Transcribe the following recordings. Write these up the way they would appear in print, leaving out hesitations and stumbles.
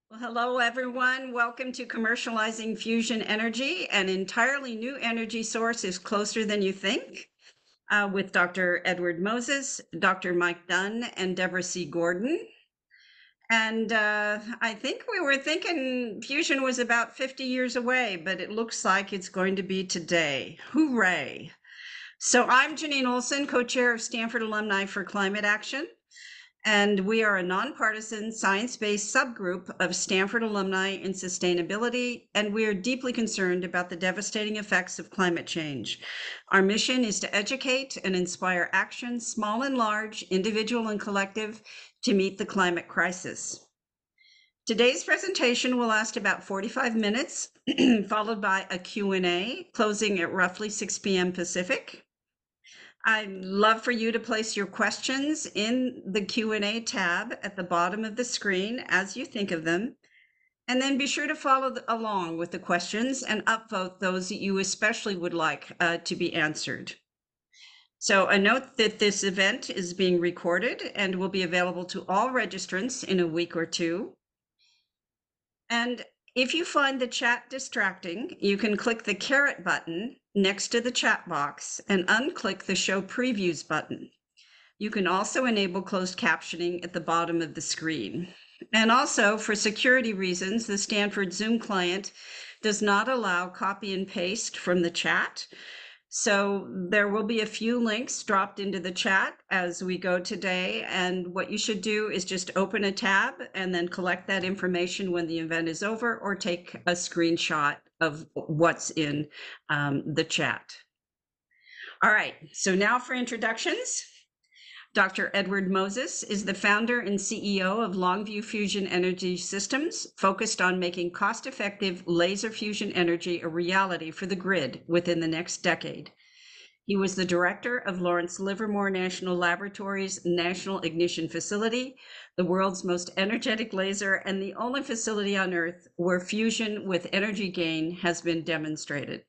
Well, hello, everyone. Welcome to Commercializing Fusion Energy. An entirely new energy source is closer than you think, with Dr. Edward Moses, Dr. Mike Dunne, and Deborah C. Gordon. And I think we were thinking fusion was about 50 years away, but it looks like it's going to be today. Hooray! So I'm Janine Olson, co-chair of Stanford Alumni for Climate Action. And we are a nonpartisan, science-based subgroup of Stanford alumni in sustainability, and we are deeply concerned about the devastating effects of climate change. Our mission is to educate and inspire action, small and large, individual and collective, to meet the climate crisis. Today's presentation will last about 45 minutes, followed by a Q&A, closing at roughly 6 p.m. Pacific. I'd love for you to place your questions in the Q&A tab at the bottom of the screen as you think of them, and then be sure to follow along with the questions and upvote those that you especially would like to be answered. So a note that this event is being recorded and will be available to all registrants in a week or two. And if you find the chat distracting, you can click the caret button next to the chat box and unclick the show previews button. You can also enable closed captioning at the bottom of the screen. And also, for security reasons, the Stanford Zoom client does not allow copy and paste from the chat. So there will be a few links dropped into the chat as we go today. And what you should do is just open a tab and then collect that information when the event is over, or take a screenshot of what's in the chat. All right, so now for introductions. Dr. Edward Moses is the founder and CEO of Longview Fusion Energy Systems, focused on making cost-effective laser fusion energy a reality for the grid within the next decade. He was the director of Lawrence Livermore National Laboratory's National Ignition Facility, the world's most energetic laser and the only facility on Earth where fusion with energy gain has been demonstrated.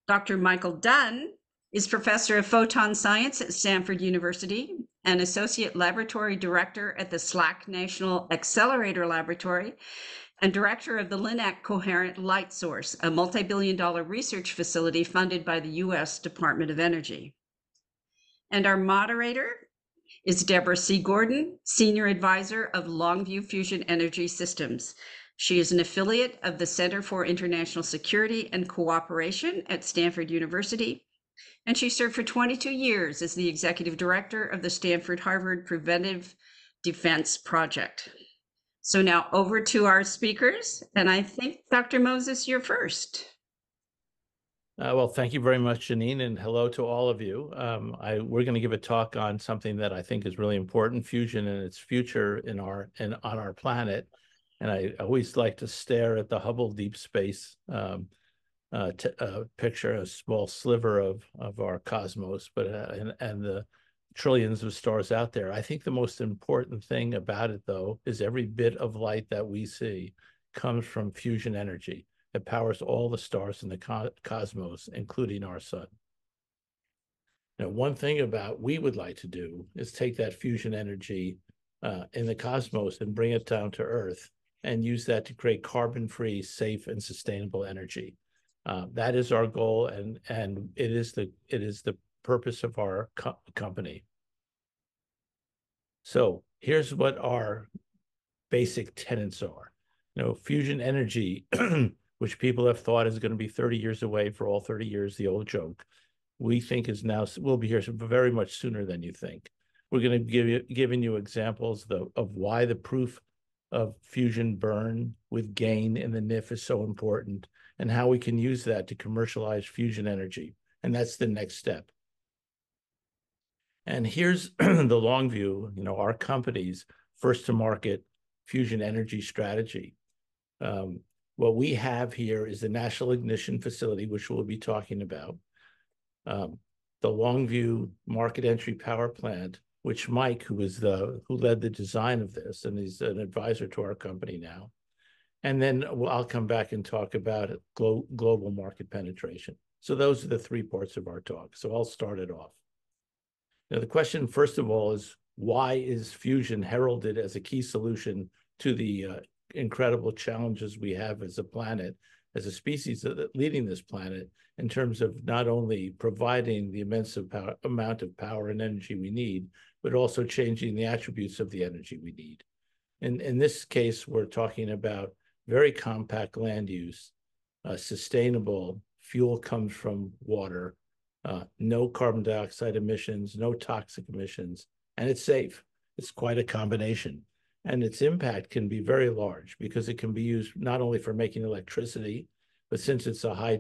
Dr. Michael Dunne is professor of photon science at Stanford University and associate laboratory director at the SLAC National Accelerator Laboratory and director of the LINAC Coherent Light Source, a multi-billion-dollar research facility funded by the U.S. Department of Energy. And our moderator is Deborah C. Gordon, senior advisor of Longview Fusion Energy Systems. She is an affiliate of the Center for International Security and Cooperation at Stanford University, and she served for 22 years as the executive director of the Stanford-Harvard Preventive Defense Project. So now over to our speakers, and I think, Dr. Moses, you're first. Well, thank you very much, Janine, and hello to all of you. We're going to give a talk on something that I think is really important, fusion and its future on our planet. And I always like to stare at the Hubble Deep Space picture, a small sliver of our cosmos, but and the trillions of stars out there. I think the most important thing about it, though, is every bit of light that we see comes from fusion energy. It powers all the stars in the cosmos, including our sun. Now, one thing we would like to do is take that fusion energy in the cosmos and bring it down to Earth and use that to create carbon-free, safe, and sustainable energy. That is our goal, and it is the purpose of our company. So here's what our basic tenets are. Fusion energy, which people have thought is going to be 30 years away for all 30 years, the old joke, we think will be here very much sooner than you think. We're going to giving you examples of why the proof of fusion burn with gain in the NIF is so important, and how we can use that to commercialize fusion energy. And that's the next step. And here's the Longview, our company's first to market fusion energy strategy. What we have here is the National Ignition Facility, which we'll be talking about. The Longview Market Entry Power Plant, which Mike, who led the design of this, and he's an advisor to our company now. And then I'll come back and talk about global market penetration. So those are the three parts of our talk. So I'll start it off. Now, the question, first of all, is why is fusion heralded as a key solution to the incredible challenges we have as a planet, as a species leading this planet, in terms of not only providing the immense amount of power and energy we need, but also changing the attributes of the energy we need. In this case, we're talking about very compact land use, sustainable fuel comes from water, no carbon dioxide emissions, no toxic emissions, and it's safe. It's quite a combination. And its impact can be very large because it can be used not only for making electricity, but since it's a high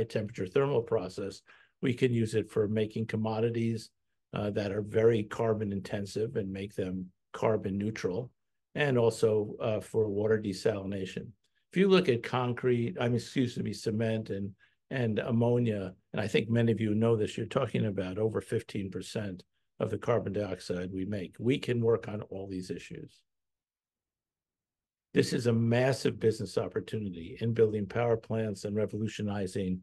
temperature thermal process, we can use it for making commodities that are very carbon intensive and make them carbon neutral, and also for water desalination. If you look at cement and ammonia, and I think many of you know this, you're talking about over 15% of the carbon dioxide we make. We can work on all these issues. This is a massive business opportunity in building power plants and revolutionizing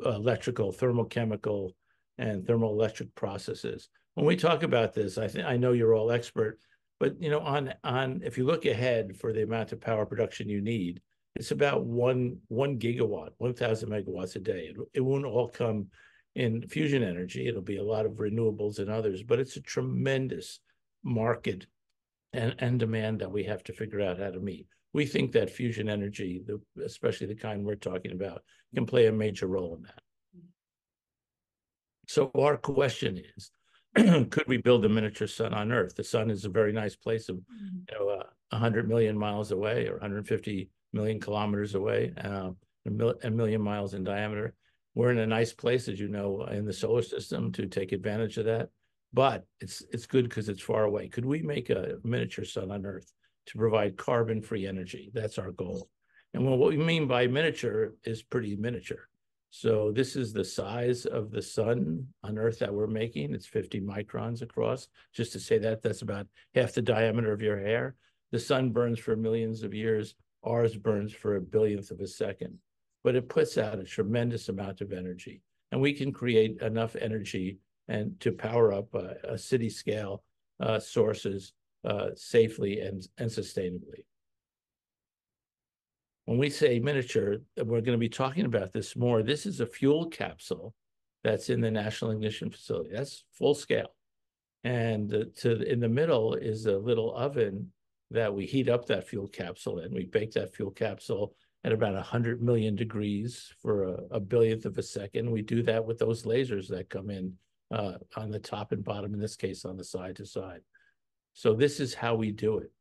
electrical, thermochemical, and thermoelectric processes. When we talk about this, I know you're all expert, but if you look ahead for the amount of power production you need, it's about one gigawatt, 1,000 megawatts a day. It won't all come in fusion energy. It'll be a lot of renewables and others, but it's a tremendous market and demand that we have to figure out how to meet. We think that fusion energy, especially the kind we're talking about, can play a major role in that. So our question is, could we build a miniature sun on Earth? The sun is a very nice place of 100 million miles away or 150 million kilometers away, a million miles in diameter. We're in a nice place, as you know, in the solar system to take advantage of that. But it's good because it's far away. Could we make a miniature sun on Earth to provide carbon-free energy? That's our goal. And what we mean by miniature is pretty miniature. So this is the size of the sun on Earth that we're making. It's 50 microns across. Just to say that, that's about half the diameter of your hair. The sun burns for millions of years. Ours burns for a billionth of a second. But it puts out a tremendous amount of energy. And we can create enough energy and to power up a city scale sources safely and sustainably. When we say miniature, we're going to be talking about this more. This is a fuel capsule that's in the National Ignition Facility. That's full scale. And in the middle is a little oven that we heat up that fuel capsule in. We bake that fuel capsule at about 100 million degrees for a billionth of a second. We do that with those lasers that come in on the top and bottom, in this case, on the side to side. So this is how we do it.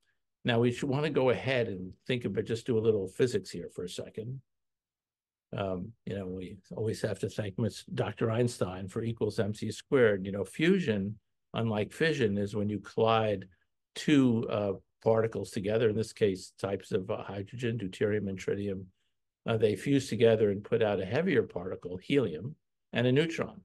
Now, we should want to go ahead and think about, just do a little physics here for a second. We always have to thank Dr. Einstein for equals mc squared. Fusion, unlike fission, is when you collide two particles together, in this case, types of hydrogen, deuterium and tritium. They fuse together and put out a heavier particle, helium, and a neutron.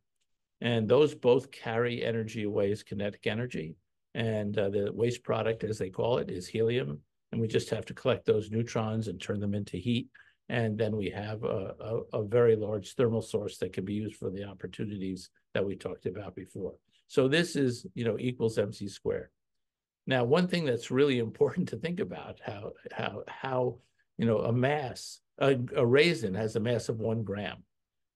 And those both carry energy away as kinetic energy. And the waste product, as they call it, is helium. And we just have to collect those neutrons and turn them into heat. And then we have a very large thermal source that can be used for the opportunities that we talked about before. So this is, equals mc squared. Now, one thing that's really important to think about, how a raisin has a mass of 1 gram,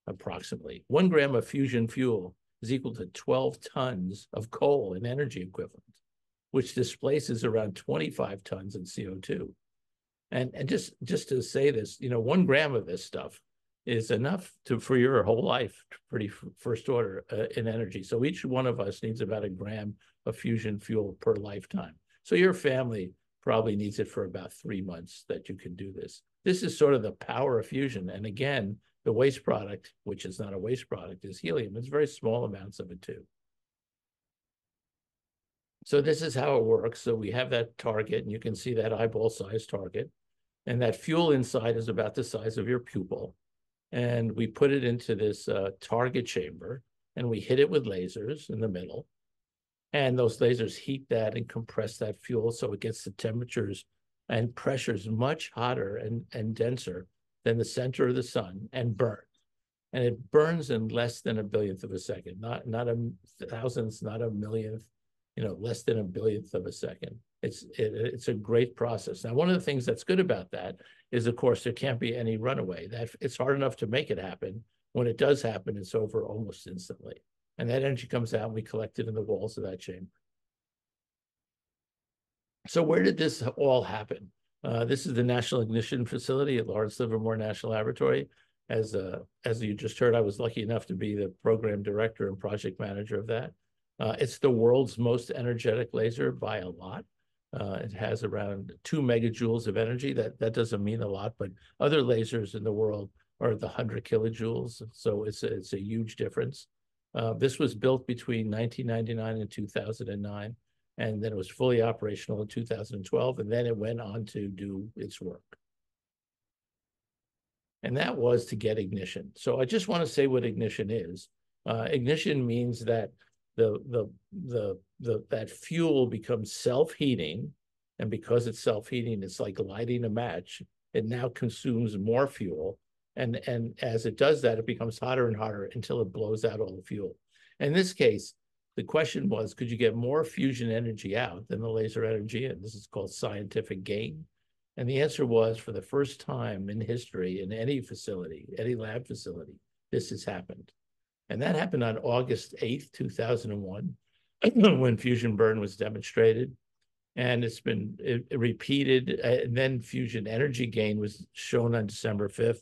approximately. 1 gram of fusion fuel is equal to 12 tons of coal in energy equivalent, which displaces around 25 tons in CO2. And just to say this, 1 gram of this stuff is enough for your whole life, pretty first order in energy. So each one of us needs about 1 gram of fusion fuel per lifetime. So your family probably needs it for about 3 months that you can do this. This is sort of the power of fusion. And again, the waste product, which is not a waste product, is helium. It's very small amounts of it too. So this is how it works. So we have that target, and you can see that eyeball-sized target. And that fuel inside is about the size of your pupil. And we put it into this target chamber, and we hit it with lasers in the middle. And those lasers heat that and compress that fuel so it gets the temperatures and pressures much hotter and denser than the center of the sun, and burn. And it burns in less than a billionth of a second, not a thousandth, not a millionth, less than a billionth of a second. It's a great process. Now, one of the things that's good about that is, of course, there can't be any runaway. That it's hard enough to make it happen. When it does happen, it's over almost instantly. And that energy comes out and we collect it in the walls of that chamber. So where did this all happen? This is the National Ignition Facility at Lawrence Livermore National Laboratory. As you just heard, I was lucky enough to be the program director and project manager of that. It's the world's most energetic laser by a lot. It has around 2 megajoules of energy. That doesn't mean a lot, but other lasers in the world are the 100 kilojoules. So it's a huge difference. This was built between 1999 and 2009. And then it was fully operational in 2012, and then it went on to do its work. And that was to get ignition. So I just want to say what ignition is. Ignition means that that fuel becomes self-heating, and because it's self-heating, it's like lighting a match. It now consumes more fuel, and as it does that, it becomes hotter and hotter until it blows out all the fuel. In this case, the question was, could you get more fusion energy out than the laser energy in? This is called scientific gain. And the answer was, for the first time in history, in any facility, any lab facility, this has happened. And that happened on August 8th, 2001, when fusion burn was demonstrated. And it's been repeated. And then fusion energy gain was shown on December 5th.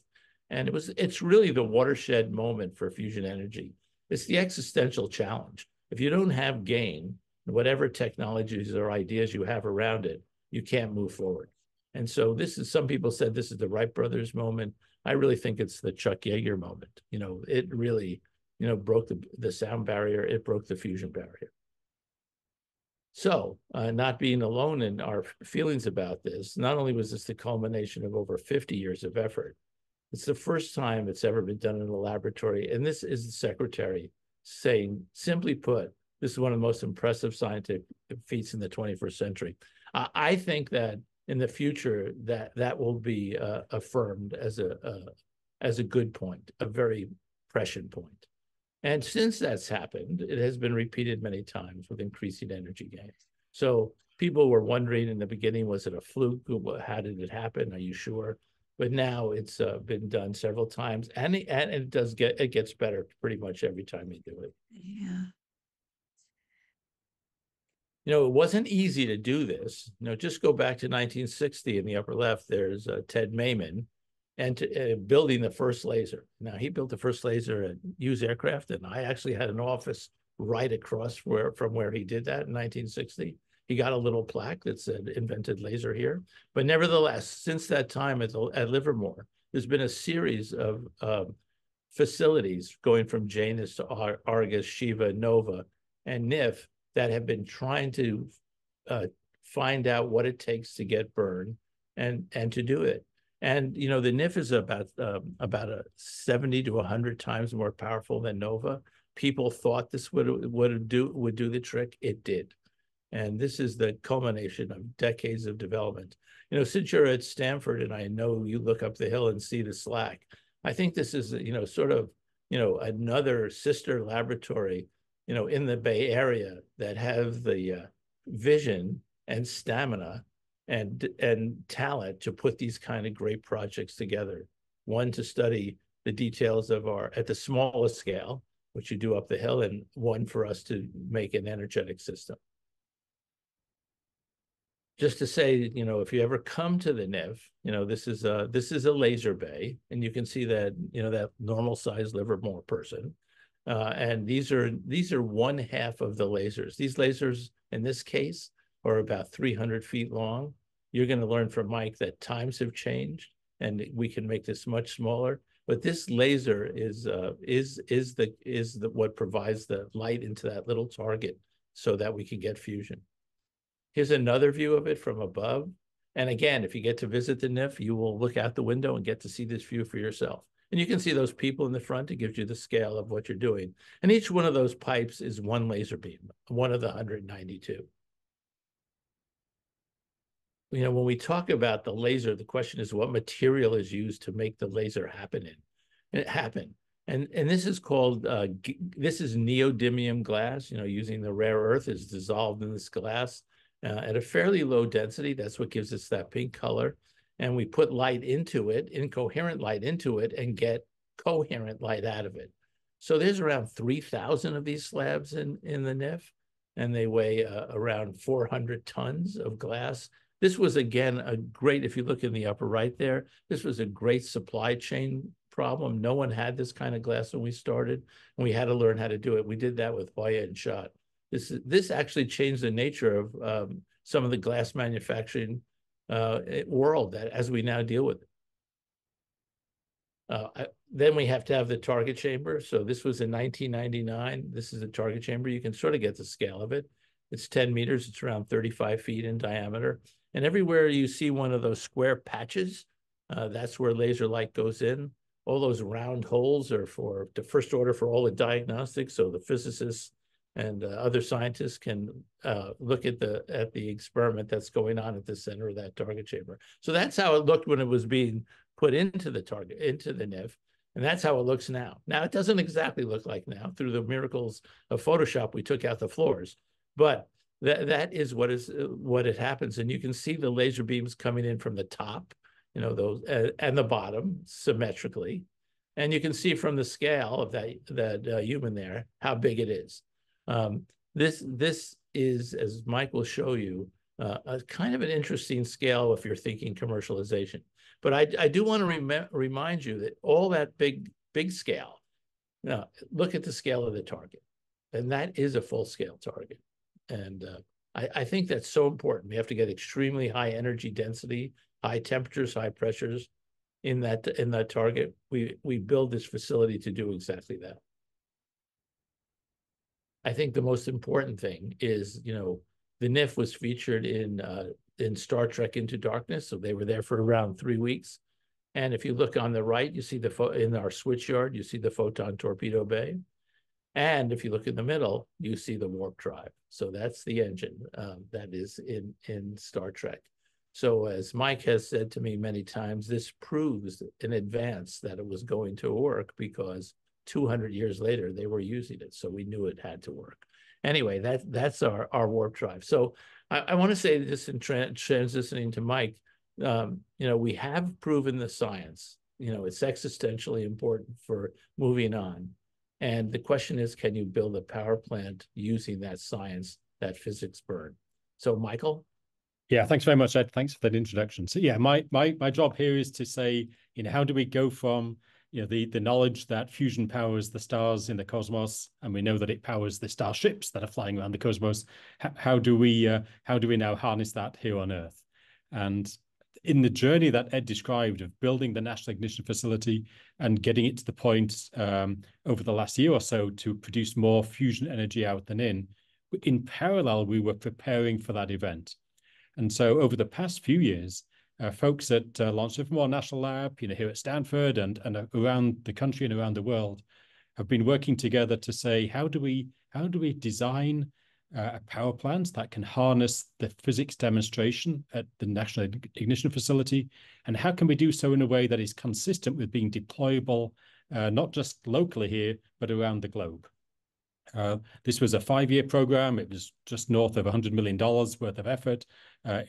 And it's really the watershed moment for fusion energy. It's the existential challenge. If you don't have gain, whatever technologies or ideas you have around it, you can't move forward. And so some people said this is the Wright brothers moment. I really think it's the Chuck Yeager moment. It really, broke the sound barrier. It broke the fusion barrier. So not being alone in our feelings about this, not only was this the culmination of over 50 years of effort, it's the first time it's ever been done in a laboratory. And this is the secretary saying, simply put, this is one of the most impressive scientific feats in the 21st century. I think that in the future that will be affirmed as a good point, a very prescient point. And since that's happened, it has been repeated many times with increasing energy gains. So people were wondering in the beginning, was it a fluke? How did it happen? Are you sure? But now it's been done several times, and it gets better pretty much every time you do it. Yeah. It wasn't easy to do this. Just go back to 1960 in the upper left. There's Ted Mayman, and building the first laser. Now, he built the first laser at Hughes Aircraft, and I actually had an office right across from where he did that in 1960. He got a little plaque that said invented laser here. But nevertheless, since that time at Livermore, there's been a series of facilities going from Janus to Argus, Shiva, Nova, and NIF that have been trying to find out what it takes to get burn and to do it. And the NIF is about 70 to 100 times more powerful than Nova. People thought this would do the trick. It did. And this is the culmination of decades of development. Since you're at Stanford, and I know you look up the hill and see the SLAC, I think this is, sort of, another sister laboratory, in the Bay Area that have the vision and stamina and talent to put these kind of great projects together. One to study the details of at the smallest scale, which you do up the hill, and one for us to make an energetic system. Just to say, if you ever come to the NIF, this is a laser bay, and you can see that, that normal size Livermore person. And these are one half of the lasers. These lasers, in this case, are about 300 feet long. You're going to learn from Mike that times have changed, and we can make this much smaller. But this laser is what provides the light into that little target, so that we can get fusion. Here's another view of it from above. And again, if you get to visit the NIF, you will look out the window and get to see this view for yourself. And you can see those people in the front. It gives you the scale of what you're doing. And each one of those pipes is one laser beam, one of the 192. When we talk about the laser, the question is what material is used to make the laser happen. And this is called, this is neodymium glass, using the rare earth is dissolved in this glass at a fairly low density. That's what gives us that pink color. And we put light into it, incoherent light into it, and get coherent light out of it. So there's around 3,000 of these slabs in the NIF, and they weigh around 400 tons of glass. This was, again, a great, if you look in the upper right there, this was a great supply chain problem. No one had this kind of glass when we started, and we had to learn how to do it. We did that with Hoya and Schott. This actually changed the nature of some of the glass manufacturing world that as we now deal with it. Then we have to have the target chamber. So this was in 1999. This is a target chamber. You can sort of get the scale of it. It's 10 meters. It's around 35 feet in diameter. And everywhere you see one of those square patches, that's where laser light goes in. All those round holes are for the first order for all the diagnostics. So the physicists and other scientists can look at the experiment that's going on at the center of that target chamber. So that's how it looked when it was being put into the target, into the NIF. And that's how it looks now. Now, it doesn't exactly look like now. Through the miracles of Photoshop, we took out the floors. But that is what it happens. And you can see the laser beams coming in from the top, those and the bottom symmetrically. And you can see from the scale of that human there how big it is. This is, as Mike will show you, a kind of an interesting scale if you're thinking commercialization. But I do want to remind you that all that big scale, now look at the scale of the target. And that is a full-scale target. And I think that's so important. We have to get extremely high energy density, high temperatures, high pressures in that target. We build this facility to do exactly that. I think the most important thing is, the NIF was featured in Star Trek Into Darkness, so they were there for around 3 weeks. And if you look on the right, you see in our switch yard, you see the Photon torpedo bay. And if you look in the middle, you see the warp drive. So that's the engine that is in Star Trek. So as Mike has said to me many times, this proves in advance that it was going to work because 200 years later, they were using it. So we knew it had to work. Anyway, that's our warp drive. So I want to say this in transitioning to Mike, we have proven the science. It's existentially important for moving on. And the question is, can you build a power plant using that science, that physics burn? So, Michael? Yeah, thanks very much, Ed. Thanks for that introduction. So yeah, my job here is to say, how do we go from the knowledge that fusion powers the stars in the cosmos, and we know that it powers the starships that are flying around the cosmos. How do we now harness that here on Earth? And in the journey that Ed described of building the National Ignition Facility and getting it to the point over the last year or so to produce more fusion energy out than in parallel, we were preparing for that event. And so over the past few years, folks at Launch Livermore National Lab, here at Stanford and around the country and around the world have been working together to say, how do we design a power plant that can harness the physics demonstration at the National Ignition Facility, and how can we do so in a way that is consistent with being deployable, not just locally here, but around the globe. This was a 5-year program. It was just north of $100 million worth of effort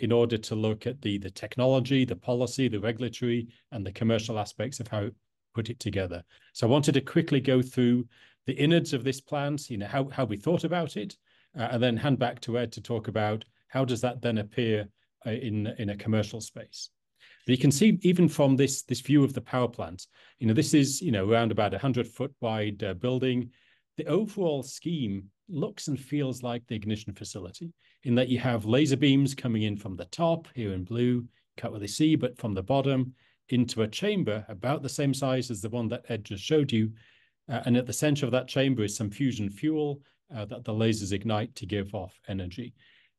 in order to look at the technology, the policy, the regulatory, and the commercial aspects of how to put it together. So I wanted to quickly go through the innards of this plant, how we thought about it, and then hand back to Ed to talk about how does that then appear in a commercial space. But you can see even from this view of the power plant, this is around about 100-foot wide building. The overall scheme looks and feels like the ignition facility in that you have laser beams coming in from the top here in blue, can't really see, but from the bottom into a chamber about the same size as the one that Ed just showed you. And at the center of that chamber is some fusion fuel that the lasers ignite to give off energy.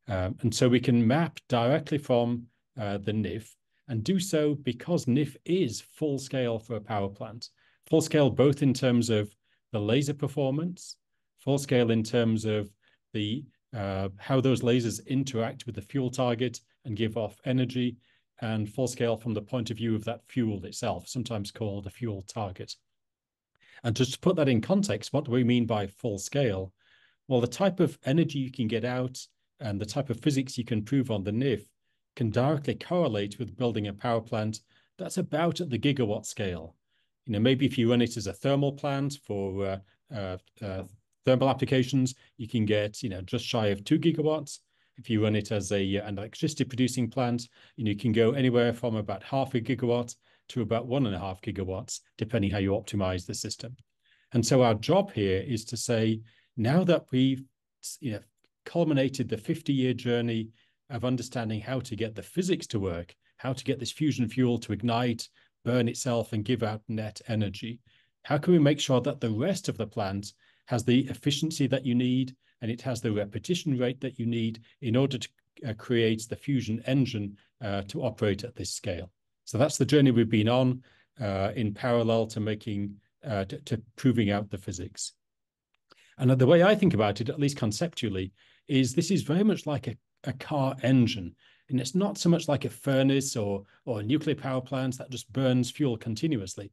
And so we can map directly from the NIF and do so because NIF is full scale for a power plant. Full scale both in terms of the laser performance, full scale in terms of the how those lasers interact with the fuel target and give off energy, and full scale from the point of view of that fuel itself, sometimes called a fuel target. And just to put that in context, what do we mean by full scale? Well, the type of energy you can get out and the type of physics you can prove on the NIF can directly correlate with building a power plant that's about at the gigawatt scale. Maybe if you run it as a thermal plant for thermal applications, you can get, just shy of 2 gigawatts. If you run it as an electricity producing plant, you can go anywhere from about 0.5 gigawatt to about 1.5 gigawatts, depending how you optimize the system. And so our job here is to say, now that we've culminated the 50-year journey of understanding how to get the physics to work, how to get this fusion fuel to ignite, burn itself, and give out net energy, how can we make sure that the rest of the plant has the efficiency that you need and it has the repetition rate that you need in order to create the fusion engine to operate at this scale? So that's the journey we've been on in parallel to making to proving out the physics. And the way I think about it, at least conceptually, is this is very much like a car engine. And it's not so much like a furnace or a nuclear power plant that just burns fuel continuously.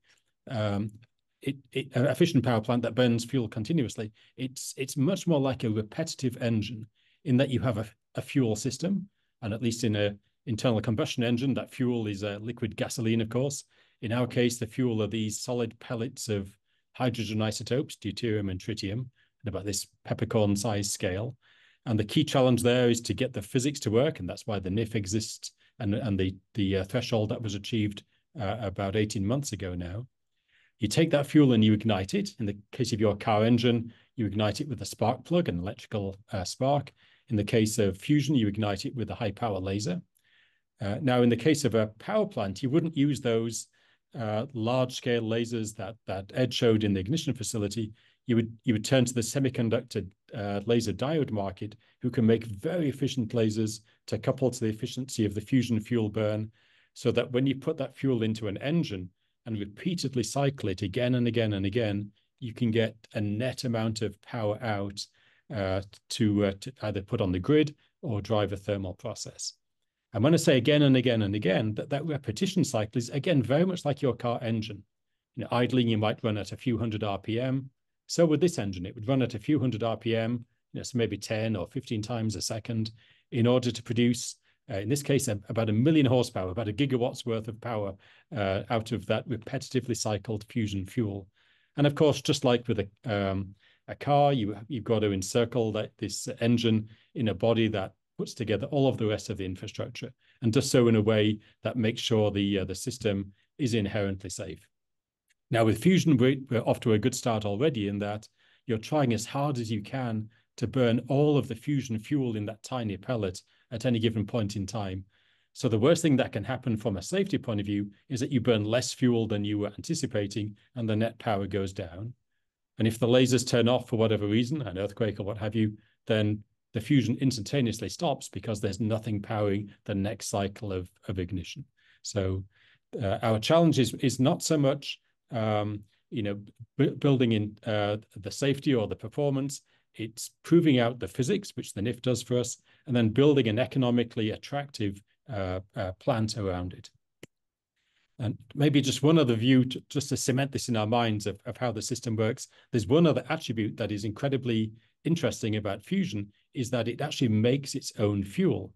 A fission power plant that burns fuel continuously, it's much more like a repetitive engine in that you have a fuel system, and at least in an internal combustion engine, that fuel is liquid gasoline, of course. In our case, the fuel are these solid pellets of hydrogen isotopes, deuterium and tritium, at about this peppercorn size scale. And the key challenge there is to get the physics to work, and that's why the NIF exists and the threshold that was achieved about 18 months ago now. You take that fuel and you ignite it. In the case of your car engine, you ignite it with a spark plug, an electrical spark. In the case of fusion, you ignite it with a high power laser. Now, in the case of a power plant, you wouldn't use those large-scale lasers that Ed showed in the ignition facility. You would turn to the semiconductor laser diode market, who can make very efficient lasers to couple to the efficiency of the fusion fuel burn, so that when you put that fuel into an engine and repeatedly cycle it again and again and again, you can get a net amount of power out to either put on the grid or drive a thermal process. And when I say again and again and again, that repetition cycle is, again, very much like your car engine. Idling, you might run at a few hundred RPM. So with this engine, it would run at a few hundred RPM, so maybe 10 or 15 times a second, in order to produce, in this case, about 1 million horsepower, about a gigawatt's worth of power out of that repetitively cycled fusion fuel. And of course, just like with a car, you've got to encircle this engine in a body that puts together all of the rest of the infrastructure, and does so in a way that makes sure the system is inherently safe. Now, with fusion, we're off to a good start already, in that you're trying as hard as you can to burn all of the fusion fuel in that tiny pellet at any given point in time. So the worst thing that can happen from a safety point of view is that you burn less fuel than you were anticipating, and the net power goes down. And if the lasers turn off for whatever reason, an earthquake or what have you, then the fusion instantaneously stops because there's nothing powering the next cycle of ignition. So our challenge is not so much building in the safety or the performance. It's proving out the physics, which the NIF does for us, and then building an economically attractive plant around it. And maybe just one other view, just to cement this in our minds of how the system works. There's one other attribute that is incredibly interesting about fusion, is that it actually makes its own fuel.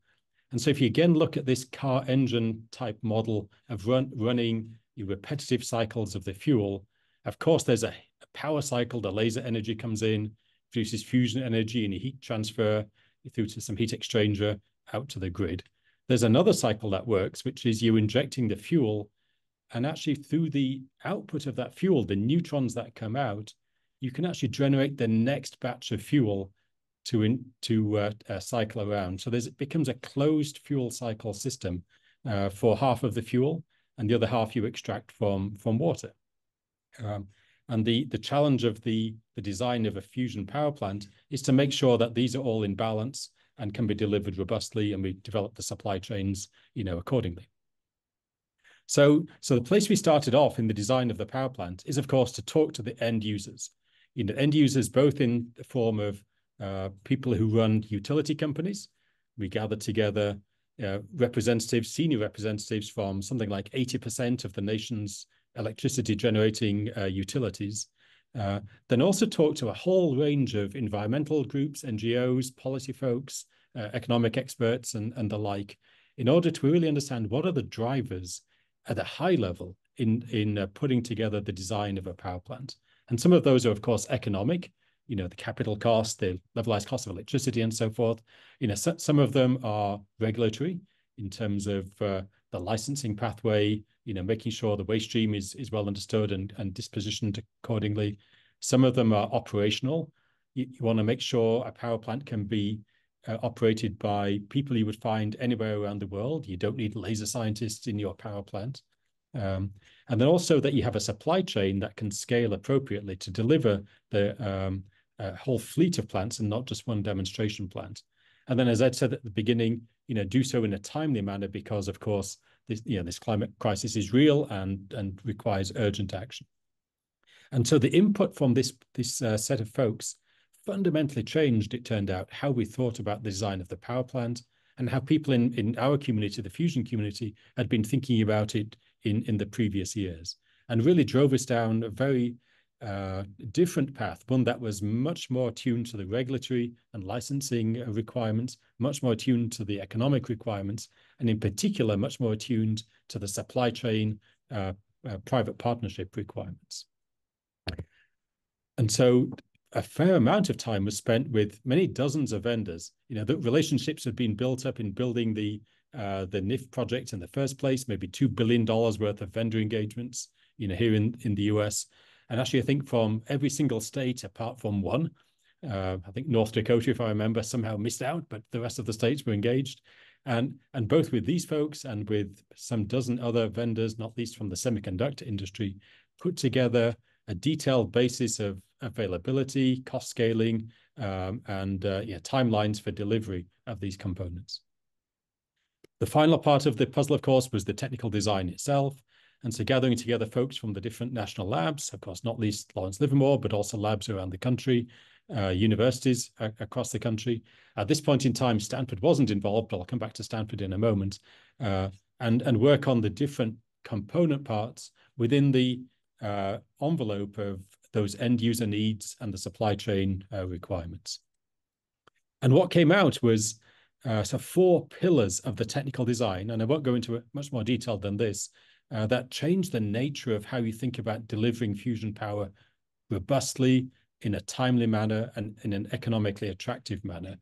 And so if you again look at this car engine type model of running repetitive cycles of the fuel, of course, there's a power cycle. The laser energy comes in, produces fusion energy and heat transfer through to some heat exchanger out to the grid. There's another cycle that works, which is you injecting the fuel, and actually through the output of that fuel, the neutrons that come out, you can actually generate the next batch of fuel to cycle around. So it becomes a closed fuel cycle system for half of the fuel, and the other half you extract from water. And the challenge of the design of a fusion power plant is to make sure that these are all in balance and can be delivered robustly, and we develop the supply chains, accordingly. So the place we started off in the design of the power plant is, of course, to talk to the end users. End users both in the form of people who run utility companies. We gathered together representatives, senior representatives from something like 80% of the nation's electricity generating utilities, Then also talked to a whole range of environmental groups, NGOs, policy folks, economic experts, and the like, in order to really understand what are the drivers at a high level in putting together the design of a power plant. And some of those are, of course, economic, the capital cost, the levelized cost of electricity, and so forth. Some of them are regulatory in terms of the licensing pathway, making sure the waste stream is well understood and dispositioned accordingly. Some of them are operational. You want to make sure a power plant can be operated by people you would find anywhere around the world. You don't need laser scientists in your power plant. And then also that you have a supply chain that can scale appropriately to deliver the whole fleet of plants and not just one demonstration plant. And then, as Ed said at the beginning, do so in a timely manner because, of course, this climate crisis is real and requires urgent action. And so the input from this set of folks fundamentally changed, it turned out, how we thought about the design of the power plant and how people in our community, the fusion community, had been thinking about it in the previous years, and really drove us down a very different path, one that was much more attuned to the regulatory and licensing requirements, much more attuned to the economic requirements, and in particular, much more attuned to the supply chain private partnership requirements. And so a fair amount of time was spent with many dozens of vendors. The relationships had been built up in building the NIF project in the first place, maybe $2 billion worth of vendor engagements, here in the US. And actually, I think from every single state, apart from one, I think North Dakota, if I remember, somehow missed out, but the rest of the states were engaged. And both with these folks and with some dozen other vendors, not least from the semiconductor industry, put together a detailed basis of availability, cost scaling, and timelines for delivery of these components. The final part of the puzzle, of course, was the technical design itself. And so gathering together folks from the different national labs, of course, not least Lawrence Livermore, but also labs around the country, universities across the country. At this point in time, Stanford wasn't involved, but I'll come back to Stanford in a moment, and work on the different component parts within the envelope of those end user needs and the supply chain requirements. And what came out was so 4 pillars of the technical design, and I won't go into much more detail than this, that changed the nature of how you think about delivering fusion power robustly, in a timely manner, and in an economically attractive manner.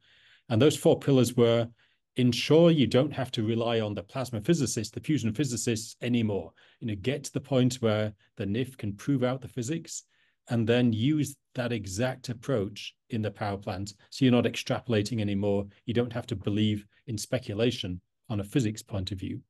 And those 4 pillars were: ensure you don't have to rely on the plasma physicists, the fusion physicists anymore. Get to the point where the NIF can prove out the physics and then use that exact approach in the power plant. So you're not extrapolating anymore. You don't have to believe in speculation on a physics point of view.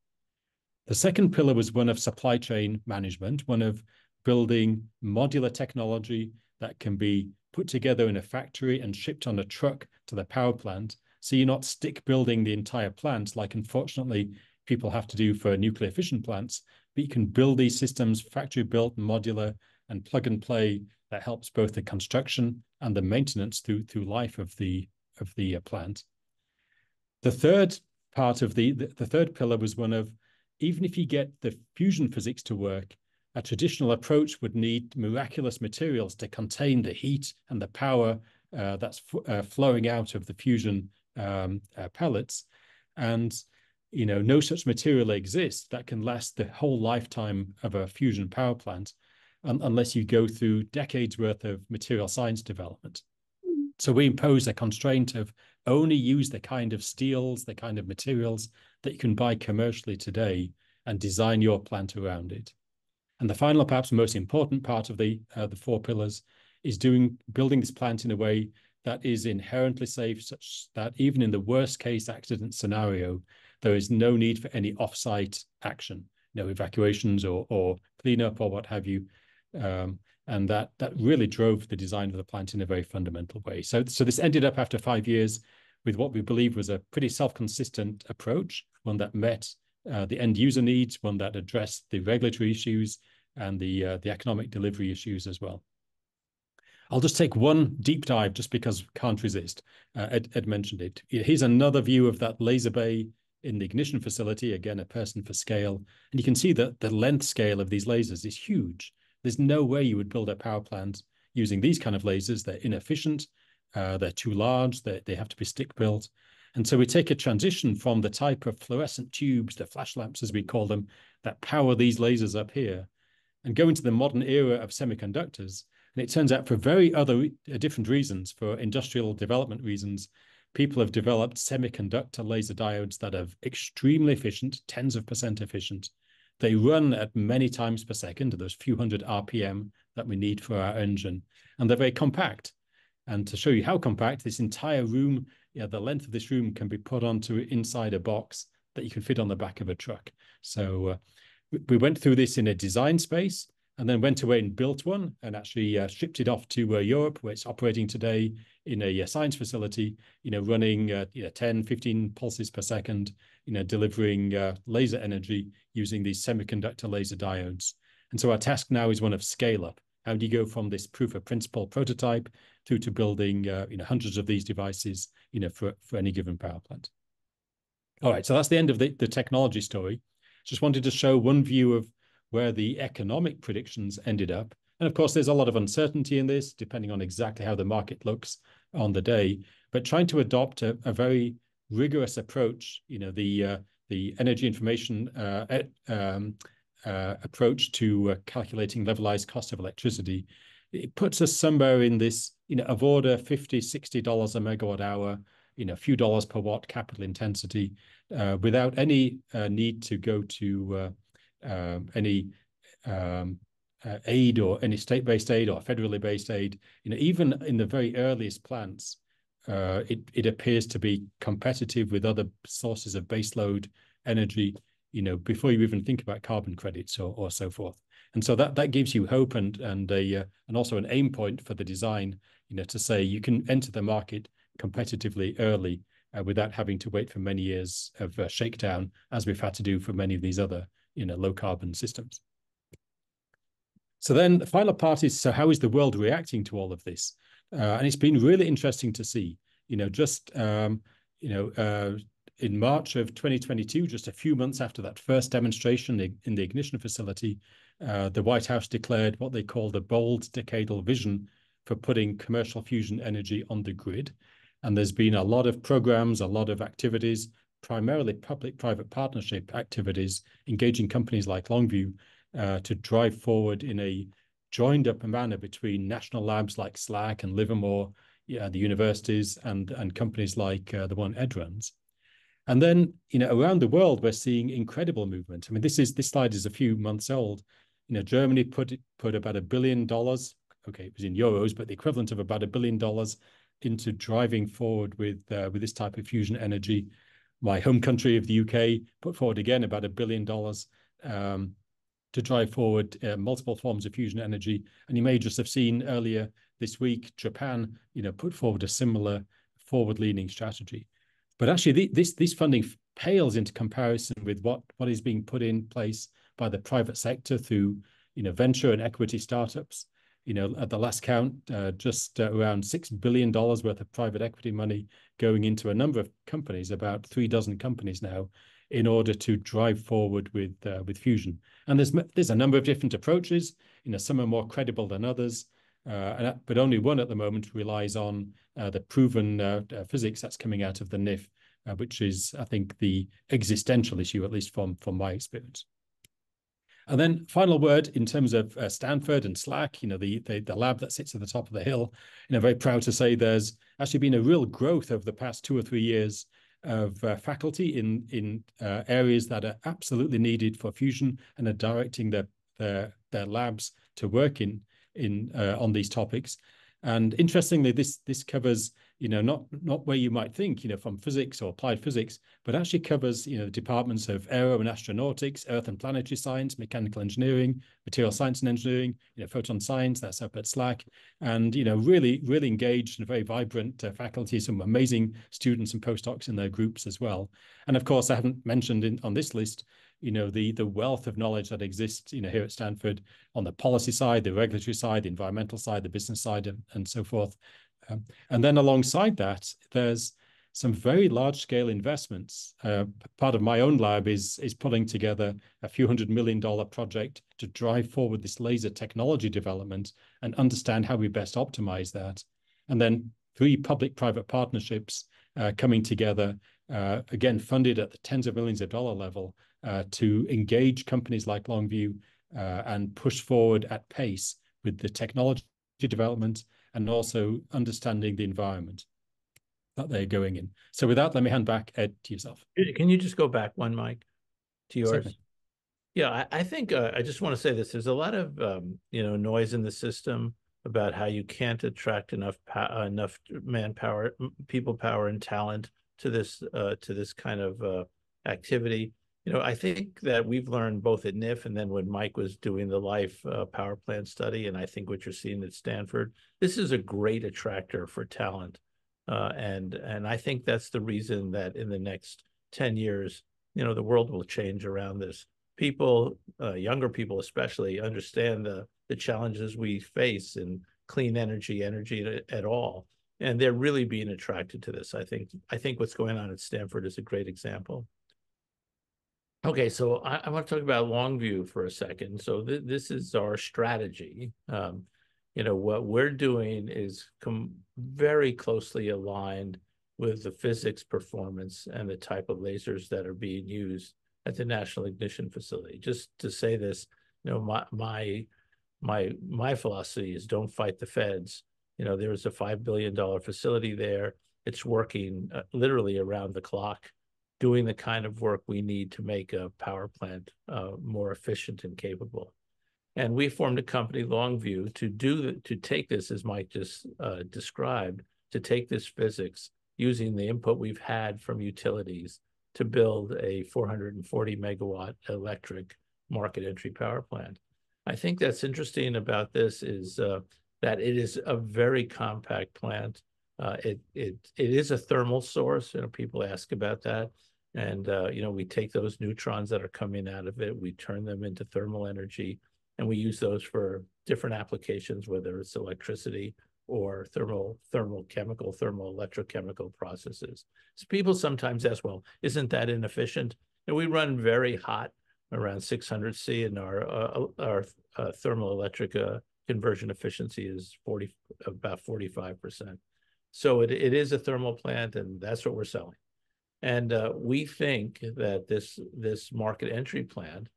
The second pillar was one of supply chain management, one of building modular technology that can be put together in a factory and shipped on a truck to the power plant. So you're not stick building the entire plant like, unfortunately, people have to do for nuclear fission plants, but you can build these systems factory built, modular, and plug and play that helps both the construction and the maintenance through life of the plant. The third part of the third pillar was one of, even if you get the fusion physics to work, a traditional approach would need miraculous materials to contain the heat and the power that's flowing out of the fusion pellets. And no such material exists that can last the whole lifetime of a fusion power plant unless you go through decades worth of material science development. So we impose a constraint of only use the kind of steels, the kind of materials that you can buy commercially today, and design your plant around it. And the final, perhaps most important part of the 4 pillars is building this plant in a way that is inherently safe, such that even in the worst case accident scenario, there is no need for any off-site action, no evacuations or cleanup or what have you. And that really drove the design of the plant in a very fundamental way. So this ended up after 5 years with what we believe was a pretty self-consistent approach, one that met the end user needs, one that addressed the regulatory issues and the economic delivery issues as well. I'll just take one deep dive just because I can't resist. Ed mentioned it. Here's another view of that laser bay in the ignition facility, again, a person for scale. And you can see that the length scale of these lasers is huge. There's no way you would build a power plant using these kind of lasers. They're inefficient, they're too large, they have to be stick built. And so we take a transition from the type of fluorescent tubes, the flash lamps as we call them, that power these lasers up here, and go into the modern era of semiconductors. And it turns out for very different reasons, for industrial development reasons, people have developed semiconductor laser diodes that are extremely efficient, tens of % efficient. They run at many times per second, those few hundred RPM that we need for our engine. And they're very compact. And to show you how compact, this entire room, the length of this room can be put onto inside a box that you can fit on the back of a truck. So we went through this in a design space and then went away and built one and actually shipped it off to Europe, where it's operating today in a science facility, running 10, 15 pulses per second, delivering laser energy using these semiconductor laser diodes. And so our task now is one of scale up. How do you go from this proof of principle prototype through to building hundreds of these devices, for any given power plant? All right, so that's the end of the technology story. Just wanted to show one view of where the economic predictions ended up. And of course, there's a lot of uncertainty in this, depending on exactly how the market looks on the day. But trying to adopt a very rigorous approach, the energy information approach to calculating levelized cost of electricity, it puts us somewhere in this, of order $50, $60 a megawatt hour, a few dollars per watt capital intensity, without any need to go to any aid or any state-based aid or federally based aid. Even in the very earliest plants, it appears to be competitive with other sources of baseload energy, before you even think about carbon credits or so forth. And so that gives you hope and also an aim point for the design, to say you can enter the market competitively early without having to wait for many years of shakedown, as we've had to do for many of these other low carbon systems. So then the final part is, so how is the world reacting to all of this? And it's been really interesting to see, in March of 2022, just a few months after that first demonstration in the ignition facility, the White House declared what they call the bold decadal vision for putting commercial fusion energy on the grid. And there's been a lot of programs, a lot of activities, primarily public-private partnership activities, engaging companies like Longview to drive forward in a joined-up manner between national labs like SLAC and Livermore, the universities, and companies like the one Ed runs. And then, around the world, we're seeing incredible movement. I mean, this slide is a few months old. Germany put about $1 billion. Okay, it was in euros, but the equivalent of about $1 billion into driving forward with this type of fusion energy. My home country of the UK put forward again about $1 billion to drive forward multiple forms of fusion energy. And you may just have seen earlier this week, Japan, put forward a similar forward-leaning strategy. But actually, this funding pales into comparison with what is being put in place by the private sector through, venture and equity startups. At the last count, just around $6 billion worth of private equity money going into a number of companies, about 3 dozen companies now, in order to drive forward with fusion. And there's a number of different approaches. Some are more credible than others, but only one at the moment relies on the proven physics that's coming out of the NIF, which is, I think, the existential issue, at least from my experience. And then final word in terms of Stanford and SLAC, the lab that sits at the top of the hill, very proud to say there's actually been a real growth over the past 2 or 3 years of faculty in areas that are absolutely needed for fusion and are directing their labs to work on these topics. And interestingly, this covers, not where you might think, from physics or applied physics, but actually covers, the departments of aero and astronautics, earth and planetary science, mechanical engineering, material science and engineering, photon science, that's up at SLAC, and, really, really engaged and very vibrant faculty, some amazing students and postdocs in their groups as well. And of course, I haven't mentioned on this list, the wealth of knowledge that exists, here at Stanford on the policy side, the regulatory side, the environmental side, the business side, and so forth. And then alongside that, there's some very large scale investments. Part of my own lab is pulling together a few $100 million project to drive forward this laser technology development and understand how we best optimize that. And then 3 public-private partnerships coming together, again, funded at the tens of millions of dollars level to engage companies like Longview and push forward at pace with the technology development and also understanding the environment that they're going in. So with that, let me hand back, Ed, to yourself. Can you just go back one, Mike, to yours? Certainly. Yeah, I think I just want to say this. There's a lot of noise in the system about how you can't attract enough manpower, people power, and talent to this kind of activity. I think that we've learned both at NIF and then when Mike was doing the life power plant study, and I think what you're seeing at Stanford, this is a great attractor for talent. And I think that's the reason that in the next 10 years, the world will change around this. People, younger people especially, understand the challenges we face in clean energy at all. And they're really being attracted to this. I think what's going on at Stanford is a great example. Okay, so I want to talk about Longview for a second. So this is our strategy. What we're doing is very closely aligned with the physics performance and the type of lasers that are being used at the National Ignition Facility. Just to say this, my philosophy is don't fight the feds. There's a $5 billion facility there. It's working literally around the clock, doing the kind of work we need to make a power plant more efficient and capable. And we formed a company, Longview, to take this, as Mike just described, to take this physics using the input we've had from utilities to build a 440 megawatt electric market entry power plant. I think that's interesting about this is that it is a very compact plant. It is a thermal source. People ask about that. And, we take those neutrons that are coming out of it, we turn them into thermal energy, and we use those for different applications, whether it's electricity or thermal electrochemical processes. So people sometimes ask, well, isn't that inefficient? And we run very hot around 600 C, and our thermal electric conversion efficiency is about 45%. So it is a thermal plant, and that's what we're selling. And we think that this market entry plant,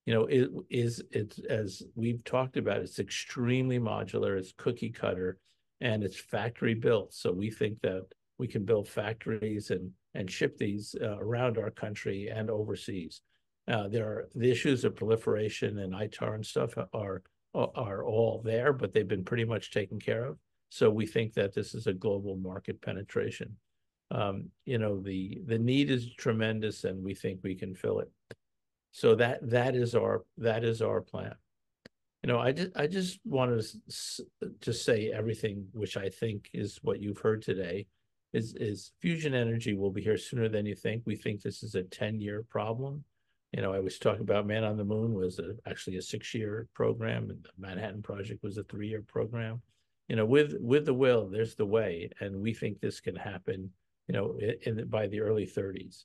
it's as we've talked about, it's extremely modular, it's cookie cutter, and it's factory built. So we think that we can build factories and ship these around our country and overseas. The issues of proliferation and ITAR and stuff are all there, but they've been pretty much taken care of. So we think that this is a global market penetration. The need is tremendous, and we think we can fill it. So that is our plan. I just want to say everything, which I think is what you've heard today, is fusion energy will be here sooner than you think. We think this is a 10-year problem. I was talking about Man on the Moon was actually a 6-year program, and the Manhattan Project was a 3-year program. With the will, there's the way, and we think this can happen by the early 30s.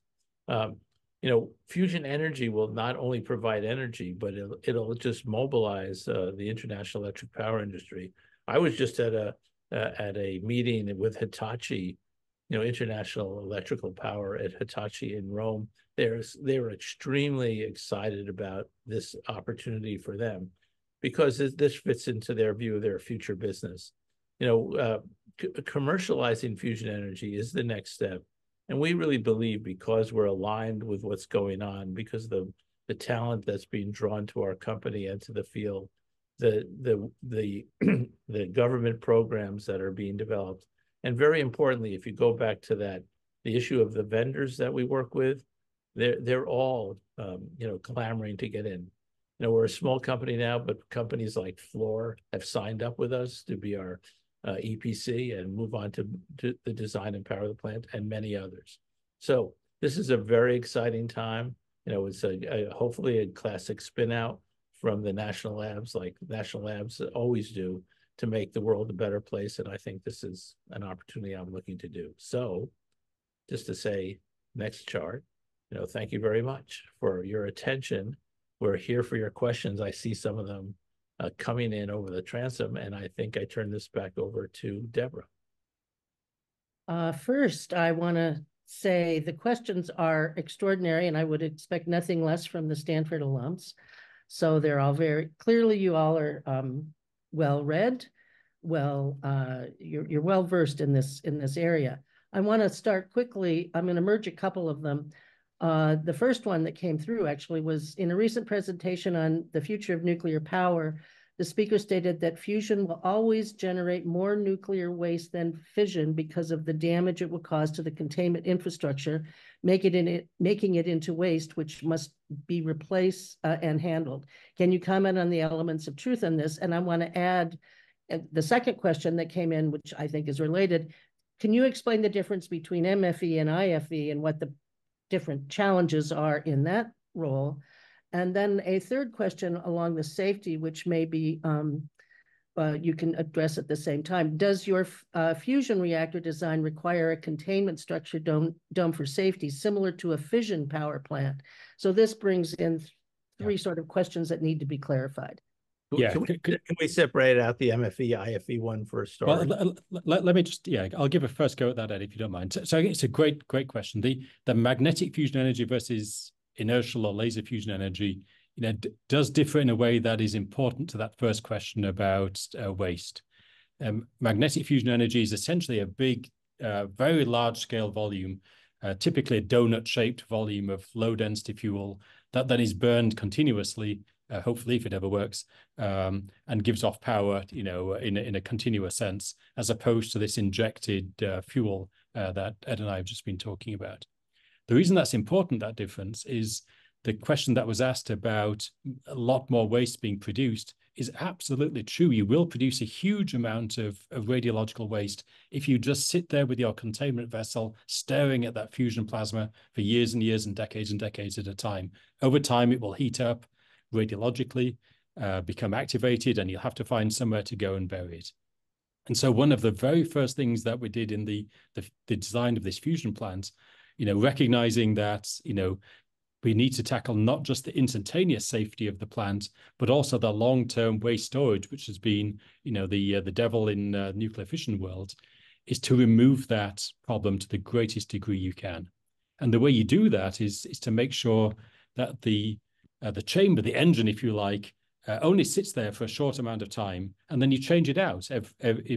Fusion energy will not only provide energy, but it'll just mobilize the international electric power industry. I was just at a meeting with Hitachi, International Electrical Power at Hitachi in Rome. They were extremely excited about this opportunity for them because this fits into their view of their future business. Commercializing fusion energy is the next step. And we really believe, because we're aligned with what's going on, because of the talent that's being drawn to our company and to the field, the government programs that are being developed. And very importantly, if you go back to that, the issue of the vendors that we work with, they're all clamoring to get in. We're a small company now, but companies like Fluor have signed up with us to be our EPC and move on to the design and power of the plant, and many others. So this is a very exciting time. It's hopefully a classic spin out from the national labs, like national labs always do, to make the world a better place. And I think this is an opportunity I'm looking to do. So just to say, next chart, thank you very much for your attention. We're here for your questions. I see some of them coming in over the transom, and I think I turn this back over to Deborah. First, I want to say the questions are extraordinary, and I would expect nothing less from the Stanford alums. So they're all very clearly, you all are well read, you're well versed in this area. I want to start quickly. I'm going to merge a couple of them. The first one that came through actually was in a recent presentation on the future of nuclear power. The speaker stated that fusion will always generate more nuclear waste than fission because of the damage it will cause to the containment infrastructure, making it into waste, which must be replaced and handled. Can you comment on the elements of truth in this? And I want to add the second question that came in, which I think is related. Can you explain the difference between MFE and IFE and what the different challenges are in that role? And then a third question along the safety, which may be you can address at the same time. Does your fusion reactor design require a containment structure dome for safety, similar to a fission power plant? So this brings in three sort of questions that need to be clarified. Yeah, can we separate out the MFE, IFE one for a start? Well, let me just, I'll give a first go at that, Ed, if you don't mind. So it's a great question. The magnetic fusion energy versus inertial or laser fusion energy, does differ in a way that is important to that first question about waste. Magnetic fusion energy is essentially a big, very large scale volume, typically a donut-shaped volume of low-density fuel that is burned continuously, hopefully if it ever works, and gives off power, in a continuous sense, as opposed to this injected fuel that Ed and I have just been talking about. The reason that's important, that difference, is the question that was asked about a lot more waste being produced is absolutely true. You will produce a huge amount of radiological waste if you just sit there with your containment vessel staring at that fusion plasma for years and years and decades at a time. Over time, it will heat up radiologically, become activated, and you'll have to find somewhere to go and bury it. And so one of the very first things that we did in the design of this fusion plant, recognizing that, we need to tackle not just the instantaneous safety of the plant, but also the long-term waste storage, which has been, the devil in nuclear fission world, is to remove that problem to the greatest degree you can. And the way you do that is to make sure that the chamber, the engine, if you like, only sits there for a short amount of time, and then you change it out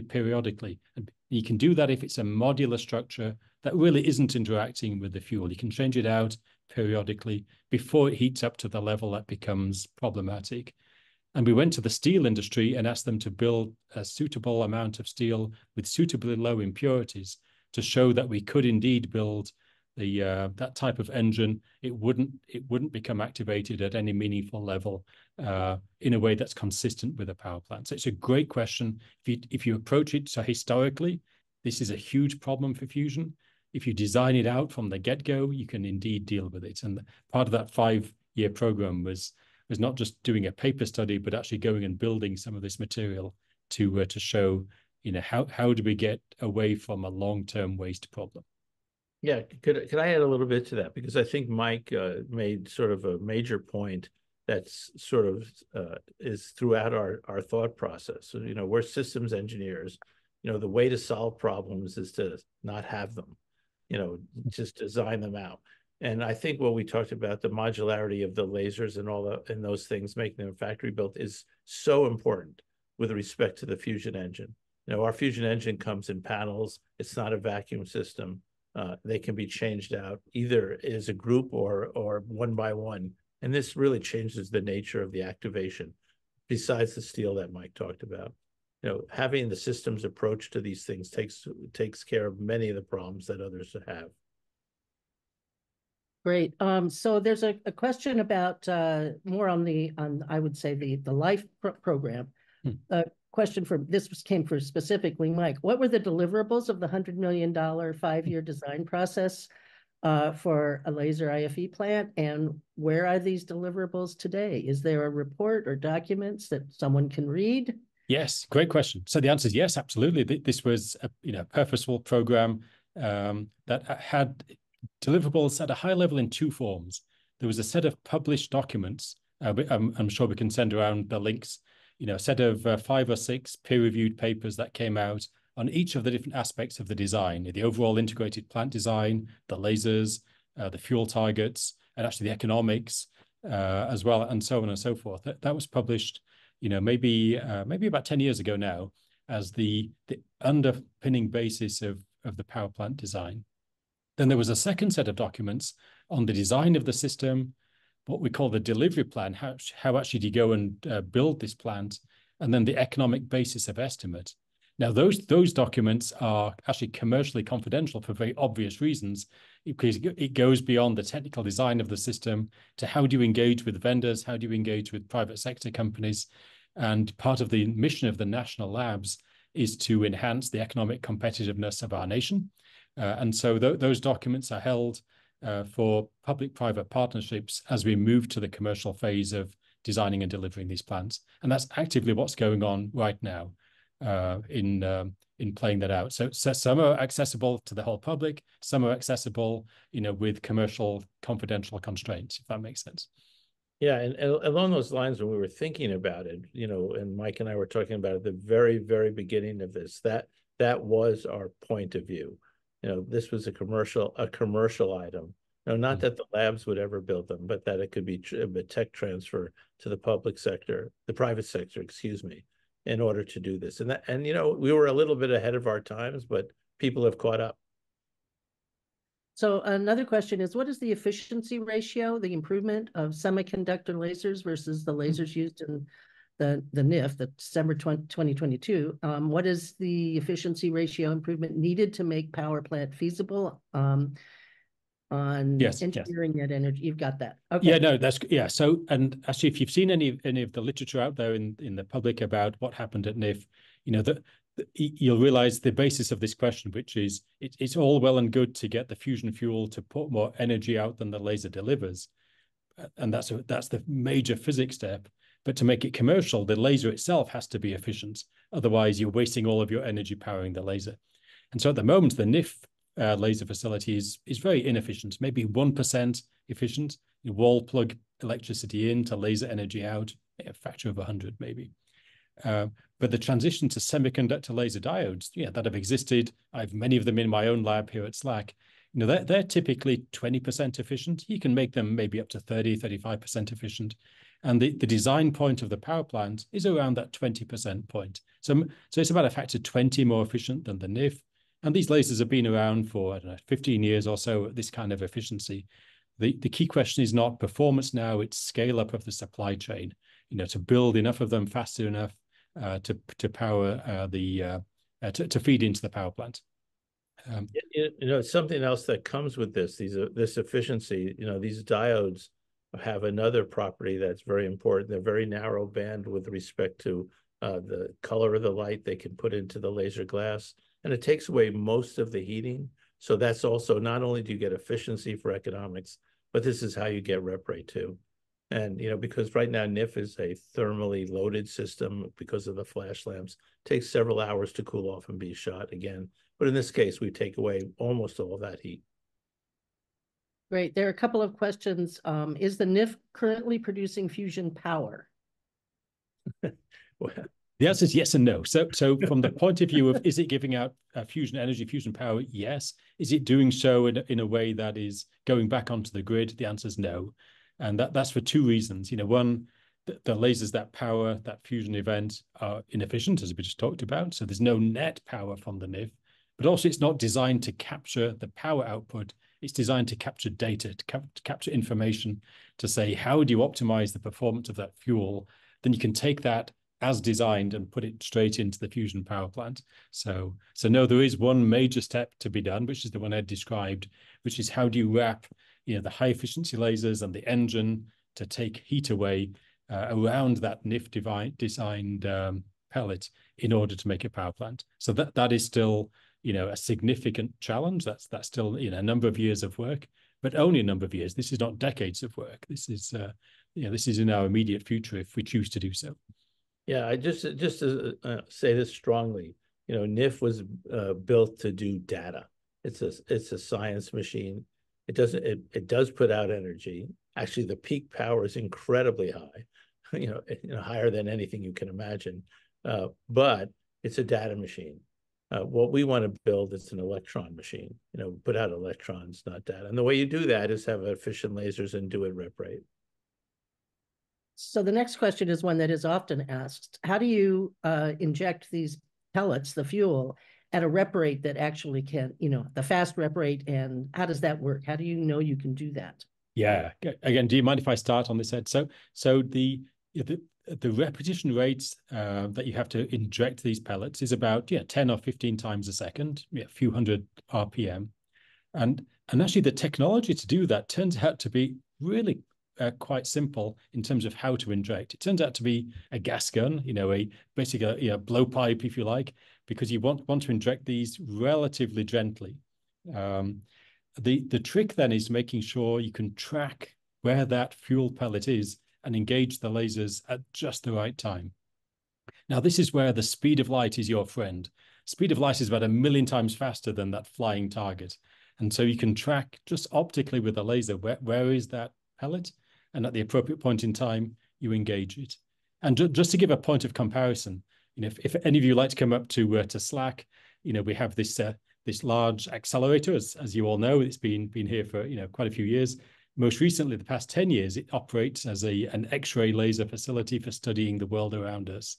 periodically. And you can do that if it's a modular structure that really isn't interacting with the fuel. You can change it out periodically before it heats up to the level that becomes problematic. And we went to the steel industry and asked them to build a suitable amount of steel with suitably low impurities to show that we could indeed build that type of engine. It wouldn't become activated at any meaningful level in a way that's consistent with a power plant. So it's a great question. If you approach it so historically, this is a huge problem for fusion. If you design it out from the get-go, you can indeed deal with it. And part of that 5-year program was not just doing a paper study, but actually going and building some of this material to show, how do we get away from a long-term waste problem. Yeah, could I add a little bit to that? Because I think Mike made sort of a major point that's sort of is throughout our thought process. So, we're systems engineers. The way to solve problems is to not have them, just design them out. And I think what we talked about, the modularity of the lasers and those things, making them factory built, is so important with respect to the fusion engine. Our fusion engine comes in panels. It's not a vacuum system. They can be changed out either as a group or one by one. And this really changes the nature of the activation, besides the steel that Mike talked about. Having the systems approach to these things takes care of many of the problems that others have. Great. So there's a question about more on I would say the LIFE program. Question came for specifically Mike. What were the deliverables of the $100 million 5-year design process for a laser IFE plant, and where are these deliverables today? Is there a report or documents that someone can read? Yes, great question. So the answer is yes, absolutely. This was a purposeful program that had deliverables at a high level in two forms. There was a set of published documents. I'm sure we can send around the links. A set of 5 or 6 peer-reviewed papers that came out on each of the different aspects of the design, the overall integrated plant design, the lasers, the fuel targets, and actually the economics as well, and so on and so forth. That was published, maybe about 10 years ago now, as the underpinning basis of the power plant design. Then there was a second set of documents on the design of the system, what we call the delivery plan, how actually do you go and build this plant, and then the economic basis of estimate. Now, those documents are actually commercially confidential for very obvious reasons, because it goes beyond the technical design of the system to how do you engage with vendors, how do you engage with private sector companies. And part of the mission of the national labs is to enhance the economic competitiveness of our nation. And so those documents are held for public-private partnerships as we move to the commercial phase of designing and delivering these plants. And that's actively what's going on right now in playing that out. So some are accessible to the whole public, some are accessible, with commercial confidential constraints, if that makes sense. Yeah, and along those lines, when we were thinking about it, and Mike and I were talking about it at the very, very beginning of this, that was our point of view. This was a commercial item. Not that the labs would ever build them, but that it could be a tech transfer to the private sector, excuse me, in order to do this. And we were a little bit ahead of our times, but people have caught up. So another question is, what is the efficiency ratio, the improvement of semiconductor lasers versus the lasers used in the NIF, the December 2022? What is the efficiency ratio improvement needed to make power plant feasible on engineering net energy? You've got that. Okay. Yeah, no, So, and actually, if you've seen any of the literature out there in the public about what happened at NIF, you'll realize the basis of this question, which is it's all well and good to get the fusion fuel to put more energy out than the laser delivers. And that's the major physics step. But to make it commercial, the laser itself has to be efficient. Otherwise, you're wasting all of your energy powering the laser. And so at the moment, the NIF laser facility is very inefficient, maybe 1% efficient. You wall plug electricity in to laser energy out, a factor of 100 maybe. But the transition to semiconductor laser diodes, that have existed, I have many of them in my own lab here at SLAC, they're typically 20% efficient. You can make them maybe up to 30, 35% efficient. And the design point of the power plant is around that 20% point. So it's about a factor 20 more efficient than the NIF. And these lasers have been around for, 15 years or so at this kind of efficiency. The key question is not performance now, it's scale up of the supply chain, to build enough of them faster enough to power to feed into the power plant. Something else that comes with this efficiency, these diodes have another property that's very important. They're very narrow band with respect to the color of the light they can put into the laser glass, and it takes away most of the heating. So that's also, not only do you get efficiency for economics, but this is how you get rep rate too. And, because right now NIF is a thermally loaded system because of the flash lamps, it takes several hours to cool off and be shot again. But in this case, we take away almost all that heat. Great. There are a couple of questions. Is the NIF currently producing fusion power? Well, the answer is yes and no. So from the point of view of, is it giving out fusion energy, fusion power? Yes. Is it doing so in a way that is going back onto the grid? The answer is no. And that's for two reasons. One, the lasers that power that fusion event are inefficient, as we just talked about. So there's no net power from the NIF. But also it's not designed to capture the power output. It's designed to capture data, to capture information, to say, how do you optimize the performance of that fuel? Then you can take that as designed and put it straight into the fusion power plant. So no, there is one major step to be done, which is the one Ed described, which is how do you wrap the high efficiency lasers and the engine to take heat away around that NIF designed pellet in order to make a power plant. So that is still a significant challenge. That's still a number of years of work, but only a number of years. This is not decades of work. This is this is in our immediate future if we choose to do so. Yeah, I just to say this strongly, NIF was built to do data. It's a science machine. It does put out energy. Actually, the peak power is incredibly high, higher than anything you can imagine. But it's a data machine. What we want to build is an electron machine, put out electrons, not data. And the way you do that is have efficient lasers and do it rep rate. So the next question is one that is often asked. How do you inject these pellets, the fuel, at a rep rate that actually can, the fast rep rate, and how does that work? How do you know you can do that? Yeah. Again, do you mind if I start on this, Ed? So the repetition rates that you have to inject these pellets is about 10 or 15 times a second, a few hundred RPM. And actually the technology to do that turns out to be really quite simple in terms of how to inject. It turns out to be a gas gun, basically a blowpipe, if you like, because you want to inject these relatively gently. The trick then is making sure you can track where that fuel pellet is and engage the lasers at just the right time. Now, this is where the speed of light is your friend. Speed of light is about 1,000,000 times faster than that flying target. And so you can track just optically with a laser where is that pellet, and at the appropriate point in time, you engage it. And just to give a point of comparison, if any of you like to come up to SLAC, we have this large accelerator, as you all know. It's been here for quite a few years. Most recently, the past 10 years, it operates as an X-ray laser facility for studying the world around us.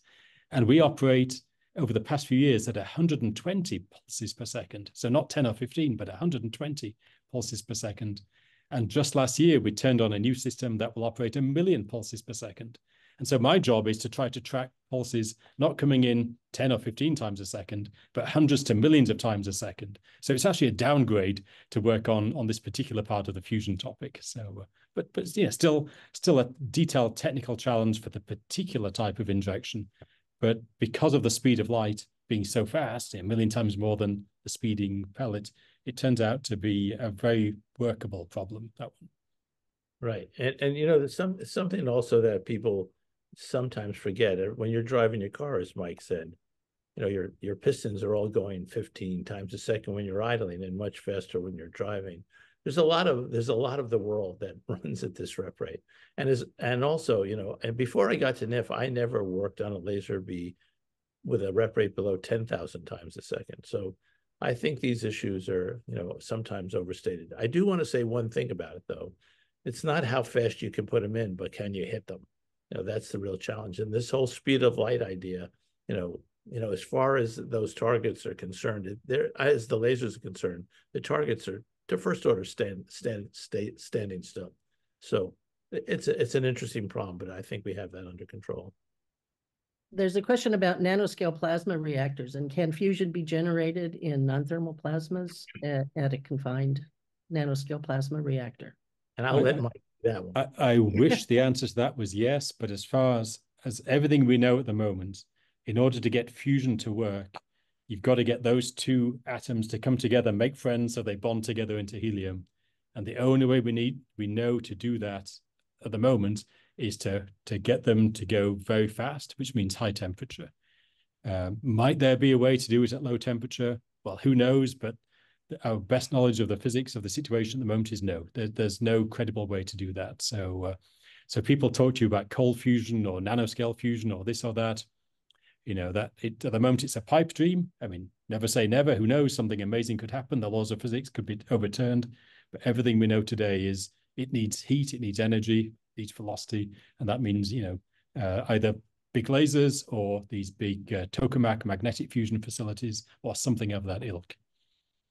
And we operate over the past few years at 120 pulses per second. So not 10 or 15, but 120 pulses per second. And just last year, we turned on a new system that will operate 1,000,000 pulses per second. And so my job is to try to track pulses not coming in 10 or 15 times a second, but hundreds to millions of times a second. So it's actually a downgrade to work on this particular part of the fusion topic. So, but still a detailed technical challenge for the particular type of injection. But because of the speed of light being so fast, 1,000,000 times more than the speeding pellet, it turns out to be a very workable problem, that one. Right. And there's something also that people sometimes forget. When you're driving your car, as Mike said, your pistons are all going 15 times a second when you're idling and much faster when you're driving. There's a lot of the world that runs at this rep rate. And also, and before I got to NIF, I never worked on a laser bee with a rep rate below 10,000 times a second. So I think these issues are, sometimes overstated. I do want to say one thing about it, though. It's not how fast you can put them in, but can you hit them? That's the real challenge. And this whole speed of light idea, as far as those targets are concerned, as the lasers are concerned, the targets are to first order standing still. So it's an interesting problem, but I think we have that under control. There's a question about nanoscale plasma reactors, and can fusion be generated in non-thermal plasmas at a confined nanoscale plasma reactor? And I'll let Mike do that one. I wish the answer to that was yes, but as far as everything we know at the moment, in order to get fusion to work, you've got to get those two atoms to come together, make friends, so they bond together into helium. And the only way we know to do that at the moment is to get them to go very fast, which means high temperature. Might there be a way to do it at low temperature? Well, who knows? But our best knowledge of the physics of the situation at the moment is no. There's no credible way to do that. So people talk to you about cold fusion or nanoscale fusion or this or that. At the moment it's a pipe dream. I mean, never say never. Who knows? Something amazing could happen. The laws of physics could be overturned. But everything we know today is it needs heat, it needs energy, it needs velocity, and that means either big lasers or these big tokamak magnetic fusion facilities or something of that ilk.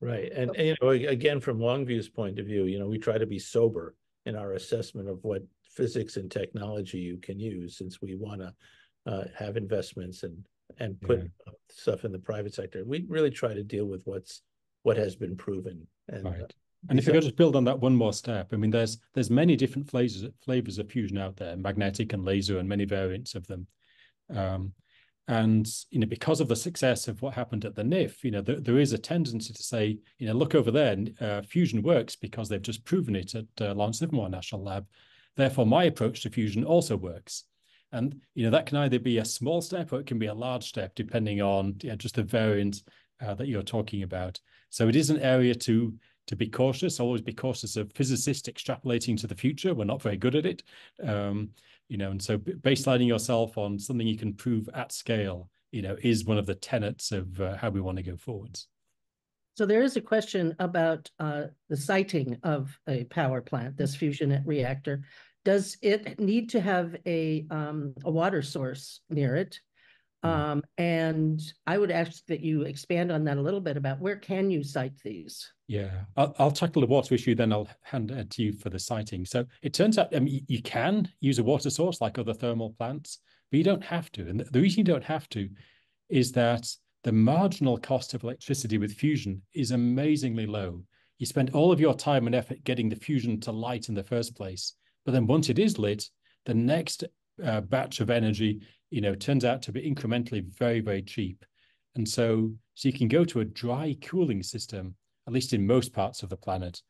Right. And again, from Longview's point of view, we try to be sober in our assessment of what physics and technology you can use, since we want to have investments and put stuff in the private sector. We really try to deal with what has been proven. And, right. And if I could just build on that one more step, I mean, there's many different flavors of fusion out there, magnetic and laser, and many variants of them. And because of the success of what happened at the NIF, there is a tendency to say, look over there, fusion works because they've just proven it at Lawrence Livermore National Lab. Therefore, my approach to fusion also works. And that can either be a small step or it can be a large step, depending on just the variant that you're talking about. So it is an area to be cautious. Always be cautious of physicists extrapolating to the future. We're not very good at it, and so baselining yourself on something you can prove at scale, is one of the tenets of how we want to go forwards. So there is a question about the siting of a power plant, this fusion reactor. Does it need to have a water source near it? And I would ask that you expand on that a little bit about where can you site these? Yeah, I'll tackle the water issue, then I'll hand it to you for the siting. So it turns out you can use a water source like other thermal plants, but you don't have to. And the reason you don't have to is that the marginal cost of electricity with fusion is amazingly low. You spend all of your time and effort getting the fusion to light in the first place, but then once it is lit, the next batch of energy, turns out to be incrementally very, very cheap. And so you can go to a dry cooling system, at least in most parts of the planet,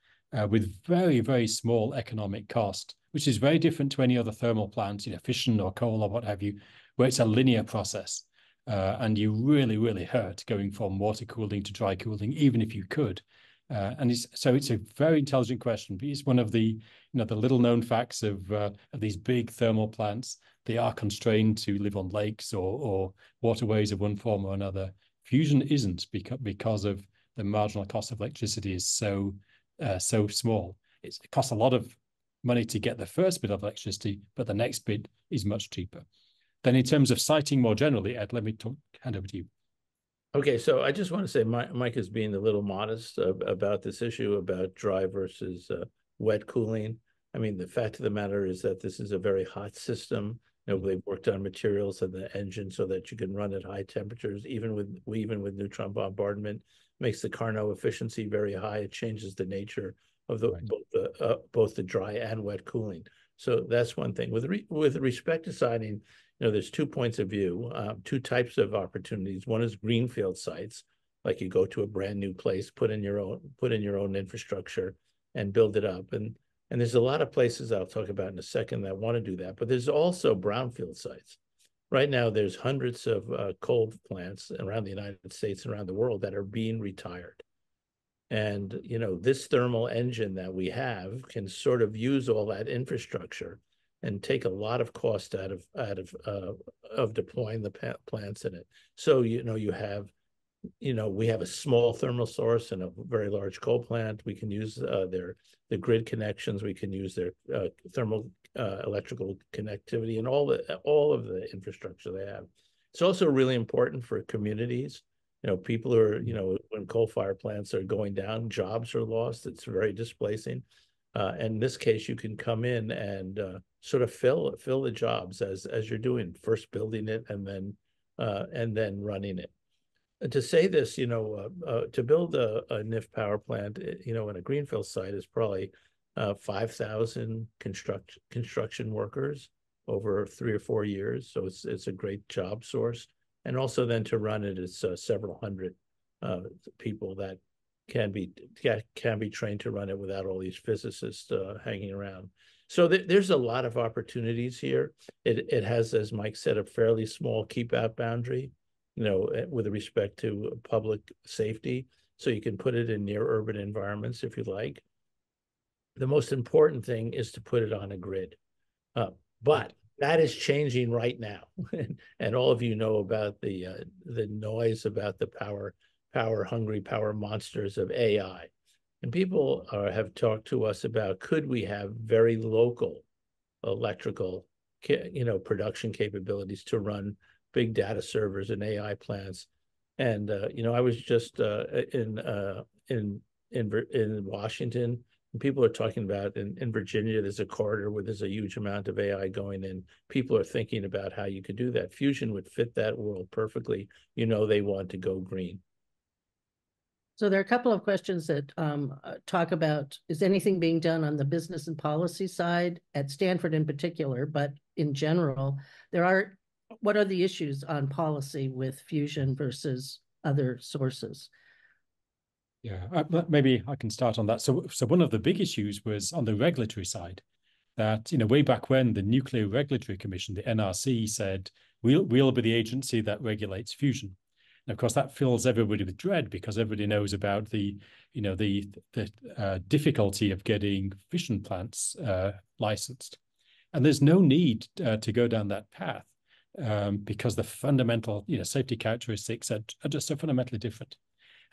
with very, very small economic cost, which is very different to any other thermal plant, fission or coal or what have you, where it's a linear process. And you really, really hurt going from water cooling to dry cooling, even if you could. And it's a very intelligent question. But it's one of the the little known facts of these big thermal plants. They are constrained to live on lakes or waterways of one form or another. Fusion isn't because of the marginal cost of electricity is so small. It costs a lot of money to get the first bit of electricity, but the next bit is much cheaper. Then in terms of siting more generally, Ed, let me hand over to you. Okay, so I just want to say Mike is being a little modest about this issue about dry versus wet cooling. I mean, the fact of the matter is that this is a very hot system. They've worked on materials in the engine so that you can run at high temperatures, even with neutron bombardment. Makes the Carnot efficiency very high. It changes the nature of both the dry and wet cooling. So that's one thing. With respect to siting, there's 2 points of view, 2 types of opportunities. One is greenfield sites, like you go to a brand new place, put in your own infrastructure and build it up. And there's a lot of places I'll talk about in a second that want to do that. But there's also brownfield sites. Right now, there's hundreds of coal plants around the United States and around the world that are being retired. And, this thermal engine that we have can sort of use all that infrastructure and take a lot of cost out of deploying the plants in it. So, we have a small thermal source and a very large coal plant. We can use the grid connections. We can use their thermal electrical connectivity and all of the infrastructure they have. It's also really important for communities. People are, when coal-fired plants are going down, jobs are lost. It's very displacing. In this case, you can come in and sort of fill the jobs as you're doing, first building it and then running it. To say this, to build a NIF power plant, in a greenfield site is probably 5,000 construction workers over 3 or 4 years. So it's a great job source. And also then to run it, it's several hundred people that can be trained to run it without all these physicists hanging around. So there's a lot of opportunities here. It has, as Mike said, a fairly small keep out boundary, with respect to public safety. So you can put it in near urban environments if you like. The most important thing is to put it on a grid. But that is changing right now. And all of you know about the noise about the power-hungry power monsters of AI. And people have talked to us about, could we have very local electrical, production capabilities to run big data servers and AI plants? And I was just in Washington, and people are talking about in Virginia, there's a corridor where there's a huge amount of AI going in. People are thinking about how you could do that. Fusion would fit that world perfectly. They want to go green. So there are a couple of questions that talk about, is anything being done on the business and policy side at Stanford in particular, but in general, what are the issues on policy with fusion versus other sources? Yeah, maybe I can start on that. So one of the big issues was on the regulatory side, that way back when the Nuclear Regulatory Commission, the NRC, said we'll be the agency that regulates fusion. And of course, that fills everybody with dread because everybody knows about the difficulty of getting fission plants licensed. And there's no need to go down that path because the fundamental safety characteristics are just so fundamentally different.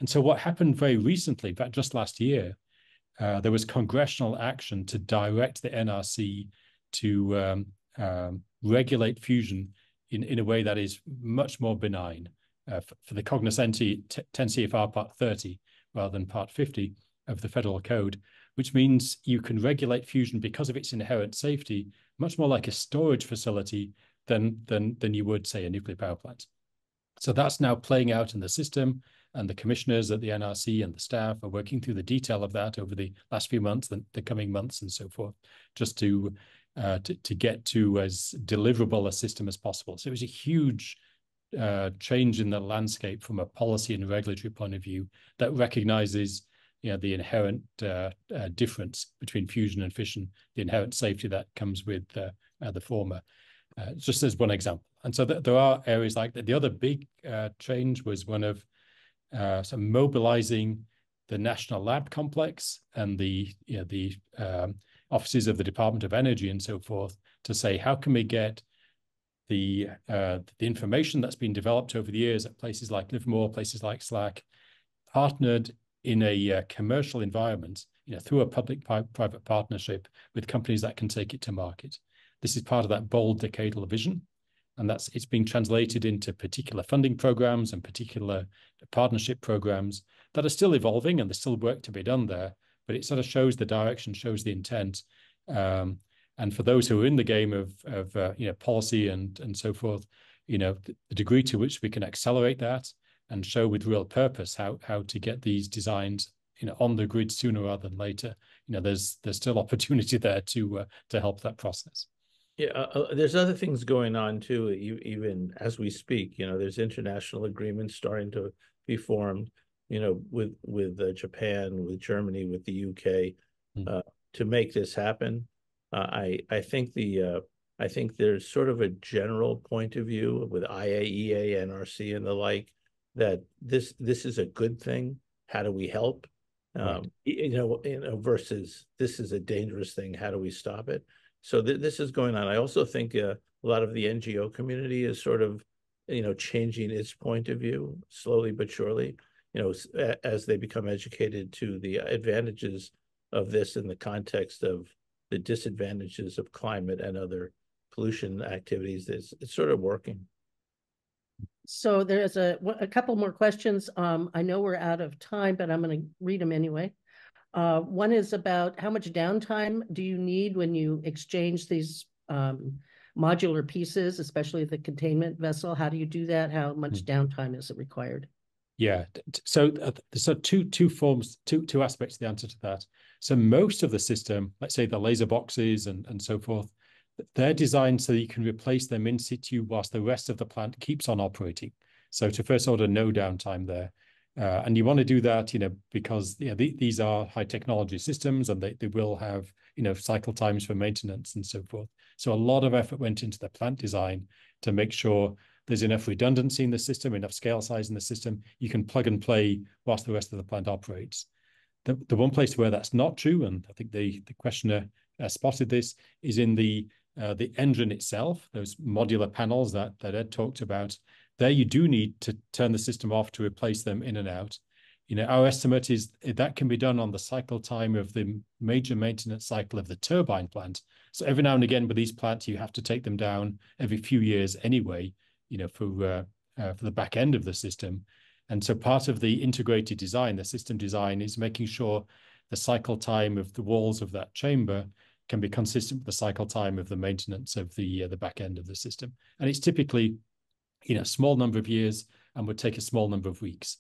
And so what happened very recently, in fact, just last year, there was congressional action to direct the NRC to regulate fusion in a way that is much more benign for the cognoscenti 10 CFR Part 30 rather than Part 50 of the Federal Code, which means you can regulate fusion because of its inherent safety much more like a storage facility than you would, say, a nuclear power plant. So that's now playing out in the system, and the commissioners at the NRC and the staff are working through the detail of that over the last few months, the coming months and so forth, just to get to as deliverable a system as possible. So it was a huge change in the landscape from a policy and regulatory point of view that recognizes the inherent difference between fusion and fission, the inherent safety that comes with the former, just as one example. And so there are areas like that. The other big change was one of mobilizing the National Lab Complex and the offices of the Department of Energy and so forth to say, how can we get the information that's been developed over the years at places like Livermore, places like SLAC, partnered in a commercial environment, through a public-private partnership with companies that can take it to market. This is part of that bold decadal vision, and it's being translated into particular funding programs and particular partnership programs that are still evolving, and there's still work to be done there, but it sort of shows the direction, shows the intent. And for those who are in the game of policy and so forth, the degree to which we can accelerate that and show with real purpose how to get these designs on the grid sooner rather than later, there's still opportunity there to help that process. Yeah, there's other things going on too, even as we speak. There's international agreements starting to be formed, with Japan, with Germany, with the UK, to make this happen. I think there's sort of a general point of view with IAEA, NRC, and the like, that this is a good thing. How do we help? Right. Versus this is a dangerous thing. How do we stop it? So this is going on. I also think a lot of the NGO community is sort of, changing its point of view slowly but surely, as they become educated to the advantages of this in the context of the disadvantages of climate and other pollution activities. It's sort of working. So there's a couple more questions. I know we're out of time, but I'm going to read them anyway. One is about how much downtime do you need when you exchange these modular pieces, especially the containment vessel? How do you do that? How much downtime is it required? Yeah, so two aspects of the answer to that. So most of the system, let's say the laser boxes and so forth, they're designed so that you can replace them in situ whilst the rest of the plant keeps on operating. So to first order, no downtime there. And you want to do that, because these are high technology systems, and they will have, cycle times for maintenance and so forth. So a lot of effort went into the plant design to make sure there's enough redundancy in the system, enough scale size in the system. You can plug and play whilst the rest of the plant operates. The one place where that's not true, and I think the questioner spotted this, is in the engine itself, those modular panels that Ed talked about. There you do need to turn the system off to replace them in and out. Our estimate is that can be done on the cycle time of the major maintenance cycle of the turbine plant. So every now and again with these plants, you have to take them down every few years anyway, for the back end of the system. And so part of the integrated design, the system design, is making sure the cycle time of the walls of that chamber can be consistent with the cycle time of the maintenance of the back end of the system. And it's typically a small number of years and would take a small number of weeks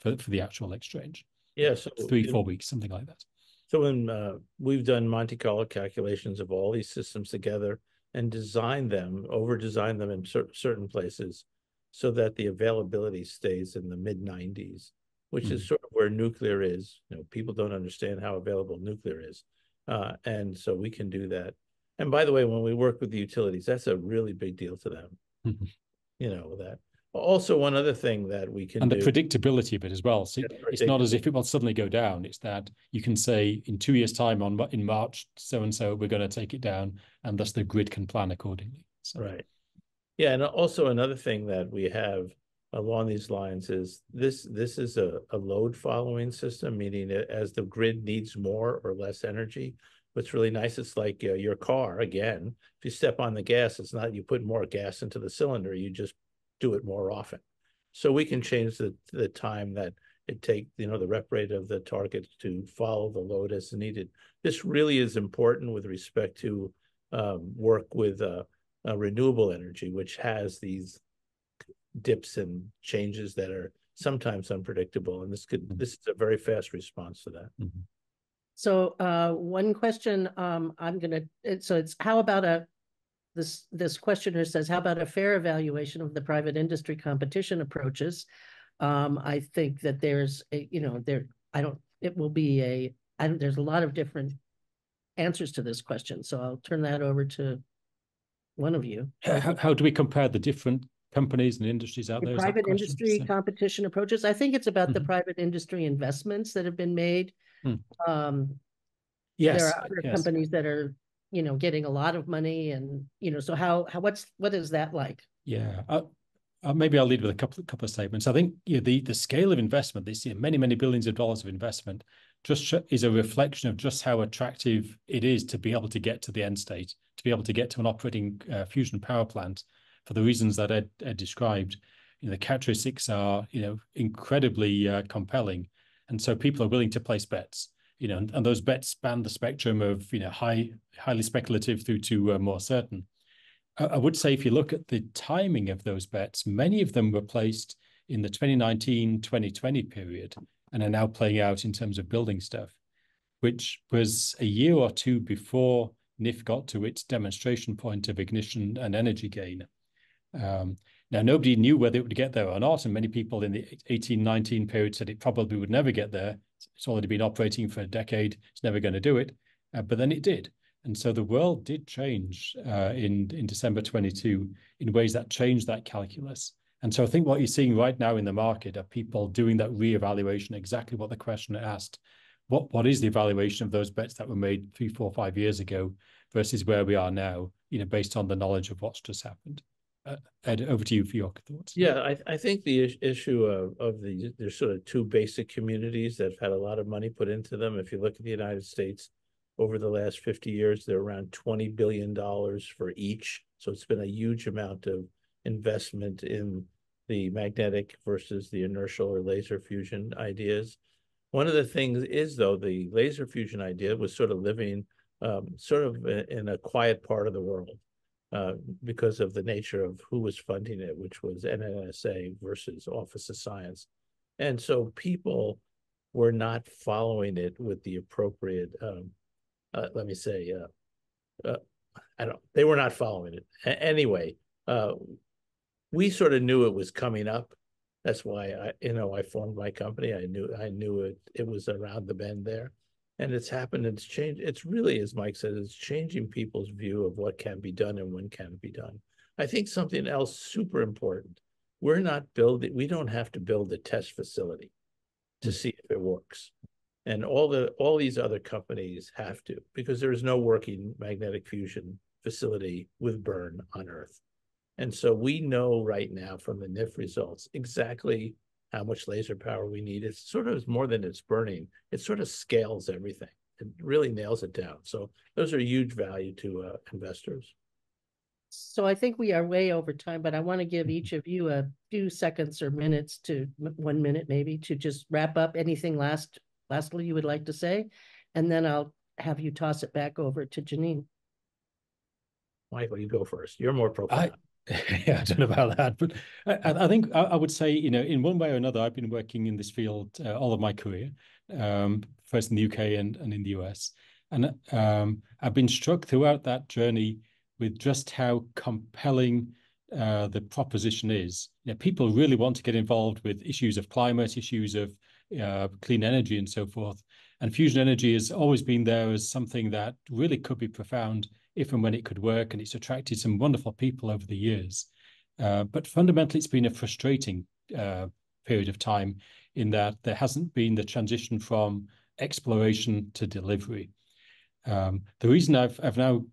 for the actual exchange. Yeah, so 3-4 weeks, something like that. So when we've done Monte Carlo calculations of all these systems together and designed them, over-designed them in certain places so that the availability stays in the mid-90s, which is sort of where nuclear is. People don't understand how available nuclear is. And so we can do that. And by the way, when we work with the utilities, that's a really big deal to them. That Also, one other thing that we can and the do, predictability of it as well. So it's not as if it will suddenly go down. It's that you can say in 2 years' time in March, so and so, we're going to take it down, and thus the grid can plan accordingly. So. right? Yeah, and also another thing that we have along these lines is this is a load following system, meaning that as the grid needs more or less energy. What's really nice, it's like your car, again, if you step on the gas, it's not you put more gas into the cylinder, you just do it more often. So we can change the time that it takes, the rep rate of the target to follow the load as needed. This really is important with respect to work with renewable energy, which has these dips and changes that are sometimes unpredictable. And this is a very fast response to that. Mm-hmm. So one question it's how about this questioner says, how about a fair evaluation of the private industry competition approaches? I think that there's there's a lot of different answers to this question. So I'll turn that over to one of you. How do we compare the different companies and industries out there? Private industry competition approaches. I think it's about the private industry investments that have been made. Yes, there are other companies that are, getting a lot of money, and so what is that like? Yeah, maybe I'll lead with a couple of statements. I think the scale of investment, they see many billions of dollars of investment, just is a reflection of just how attractive it is to be able to get to the end state, to be able to get to an operating fusion power plant for the reasons that Ed described. The characteristics are incredibly compelling, and so people are willing to place bets. And those bets span the spectrum of highly speculative through to more certain. I would say if you look at the timing of those bets, many of them were placed in the 2019-2020 period and are now playing out in terms of building stuff, which was a year or two before NIF got to its demonstration point of ignition and energy gain. Now, nobody knew whether it would get there or not, and many people in the 18-19 period said it probably would never get there. It's already been operating for a decade. It's never going to do it. But then it did. And so the world did change in December 22 in ways that changed that calculus. And so I think what you're seeing right now in the market are people doing that reevaluation, exactly what the questioner asked. What is the evaluation of those bets that were made 3, 4, 5 years ago versus where we are now, based on the knowledge of what's just happened? Ed, over to you for your thoughts. Yeah, I think the issue of there's sort of two basic communities that have had a lot of money put into them. If you look at the United States, over the last 50 years, they're around $20 billion for each. So it's been a huge amount of investment in the magnetic versus the inertial or laser fusion ideas. One of the things is, though, the laser fusion idea was sort of living sort of in a quiet part of the world. Because of the nature of who was funding it, which was NNSA versus Office of Science. And so people were not following it with the appropriate, they were not following it. Anyway, we sort of knew it was coming up. That's why I formed my company. I knew it was around the bend there. And it's happened, it's changed. It's really, as Mike said, it's changing people's view of what can be done and when can be done. I think something else super important, we don't have to build a test facility to see if it works. And all these other companies have to, because there is no working magnetic fusion facility with burn on Earth. And so we know right now from the NIF results exactly how much laser power we need. It's sort of more than it's burning. It sort of scales everything. It really nails it down. So those are huge value to investors. So I think we are way over time, but I want to give each of you a few seconds or minutes to 1 minute maybe to just wrap up anything lastly you would like to say. And then I'll have you toss it back over to Janine. Michael, you go first. You're more profound. Yeah, I don't know about that, but I think I would say, in one way or another, I've been working in this field all of my career, first in the UK and in the US. And I've been struck throughout that journey with just how compelling the proposition is. People really want to get involved with issues of climate, issues of clean energy and so forth. And fusion energy has always been there as something that really could be profound if and when it could work, and it's attracted some wonderful people over the years. But fundamentally, it's been a frustrating period of time in that there hasn't been the transition from exploration to delivery. The reason I've now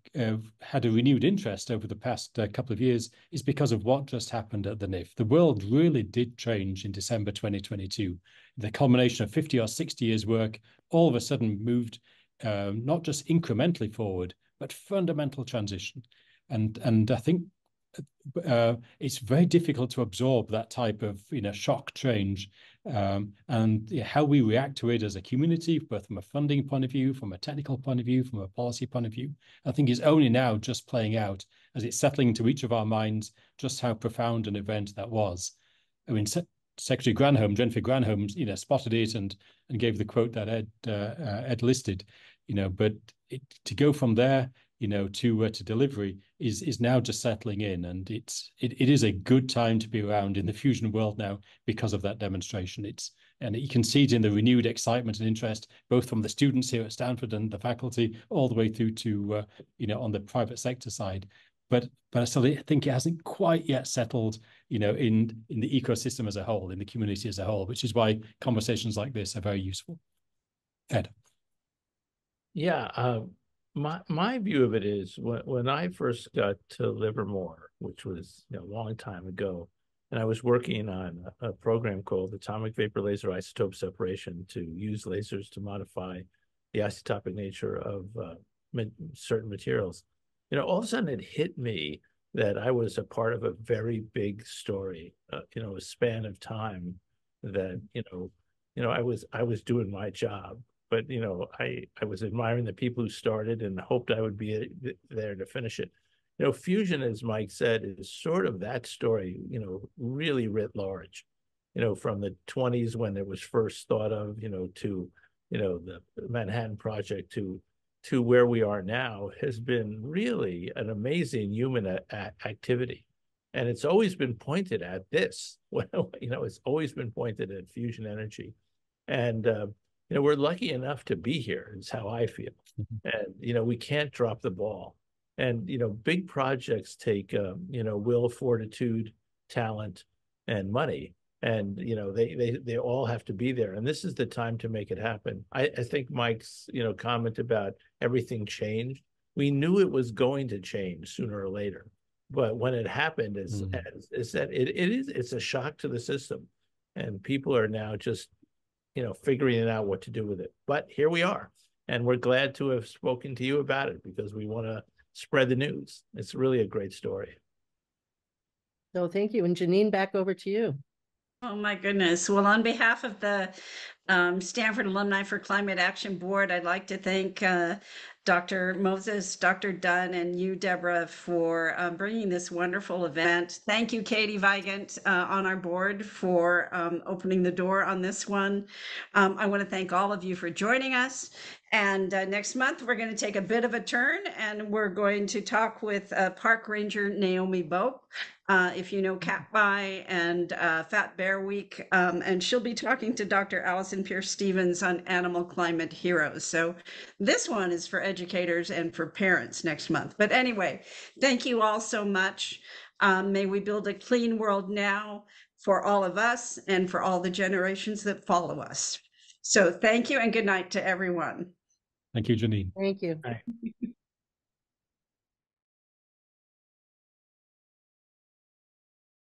had a renewed interest over the past couple of years is because of what just happened at the NIF. The world really did change in December 2022. The culmination of 50 or 60 years' work all of a sudden moved not just incrementally forward, but fundamental transition. And I think it's very difficult to absorb that type of shock change, and how we react to it as a community, both from a funding point of view, from a technical point of view, from a policy point of view, I think is only now just playing out as it's settling into each of our minds just how profound an event that was. I mean, Secretary Granholm, Jennifer Granholm, spotted it and gave the quote that Ed listed, but to go from there, to delivery is now just settling in, and it is a good time to be around in the fusion world now because of that demonstration. And you can see it in the renewed excitement and interest, both from the students here at Stanford and the faculty, all the way through to on the private sector side. But I still think it hasn't quite yet settled, in the ecosystem as a whole, in the community as a whole, which is why conversations like this are very useful. Ed. Yeah. My view of it is when I first got to Livermore, which was a long time ago, and I was working on a program called Atomic Vapor Laser Isotope Separation to use lasers to modify the isotopic nature of certain materials. All of a sudden it hit me that I was a part of a very big story, a span of time that, I was doing my job. But, I was admiring the people who started and hoped I would be there to finish it. Fusion, as Mike said, is sort of that story, really writ large, from the 20s when it was first thought of, to, the Manhattan Project to where we are now has been really an amazing human activity. And it's always been pointed at this, it's always been pointed at fusion energy. And, we're lucky enough to be here, is how I feel. And, we can't drop the ball. And, big projects take, will, fortitude, talent, and money. And, they all have to be there. And this is the time to make it happen. I think Mike's, comment about everything changed. We knew it was going to change sooner or later. But when it happened, is that it's a shock to the system. And people are now just figuring out what to do with it. But here we are. And we're glad to have spoken to you about it because we want to spread the news. It's really a great story. So thank you. And Janine, back over to you. Oh, my goodness. Well, on behalf of the Stanford Alumni for Climate Action Board, I'd like to thank Dr. Moses, Dr. Dunne, and you, Deborah, for bringing this wonderful event. Thank you, Katie Vigant, on our board for opening the door on this one. I want to thank all of you for joining us. And next month, we're going to take a bit of a turn, and we're going to talk with Park Ranger Naomi Bope. If you know Catby and Fat Bear Week, and she'll be talking to Dr. Allison Pierce-Stevens on Animal Climate Heroes. So this one is for educators and for parents next month. But anyway, thank you all so much. May we build a clean world now for all of us and for all the generations that follow us. So thank you and good night to everyone. Thank you, Janine. Thank you. Bye.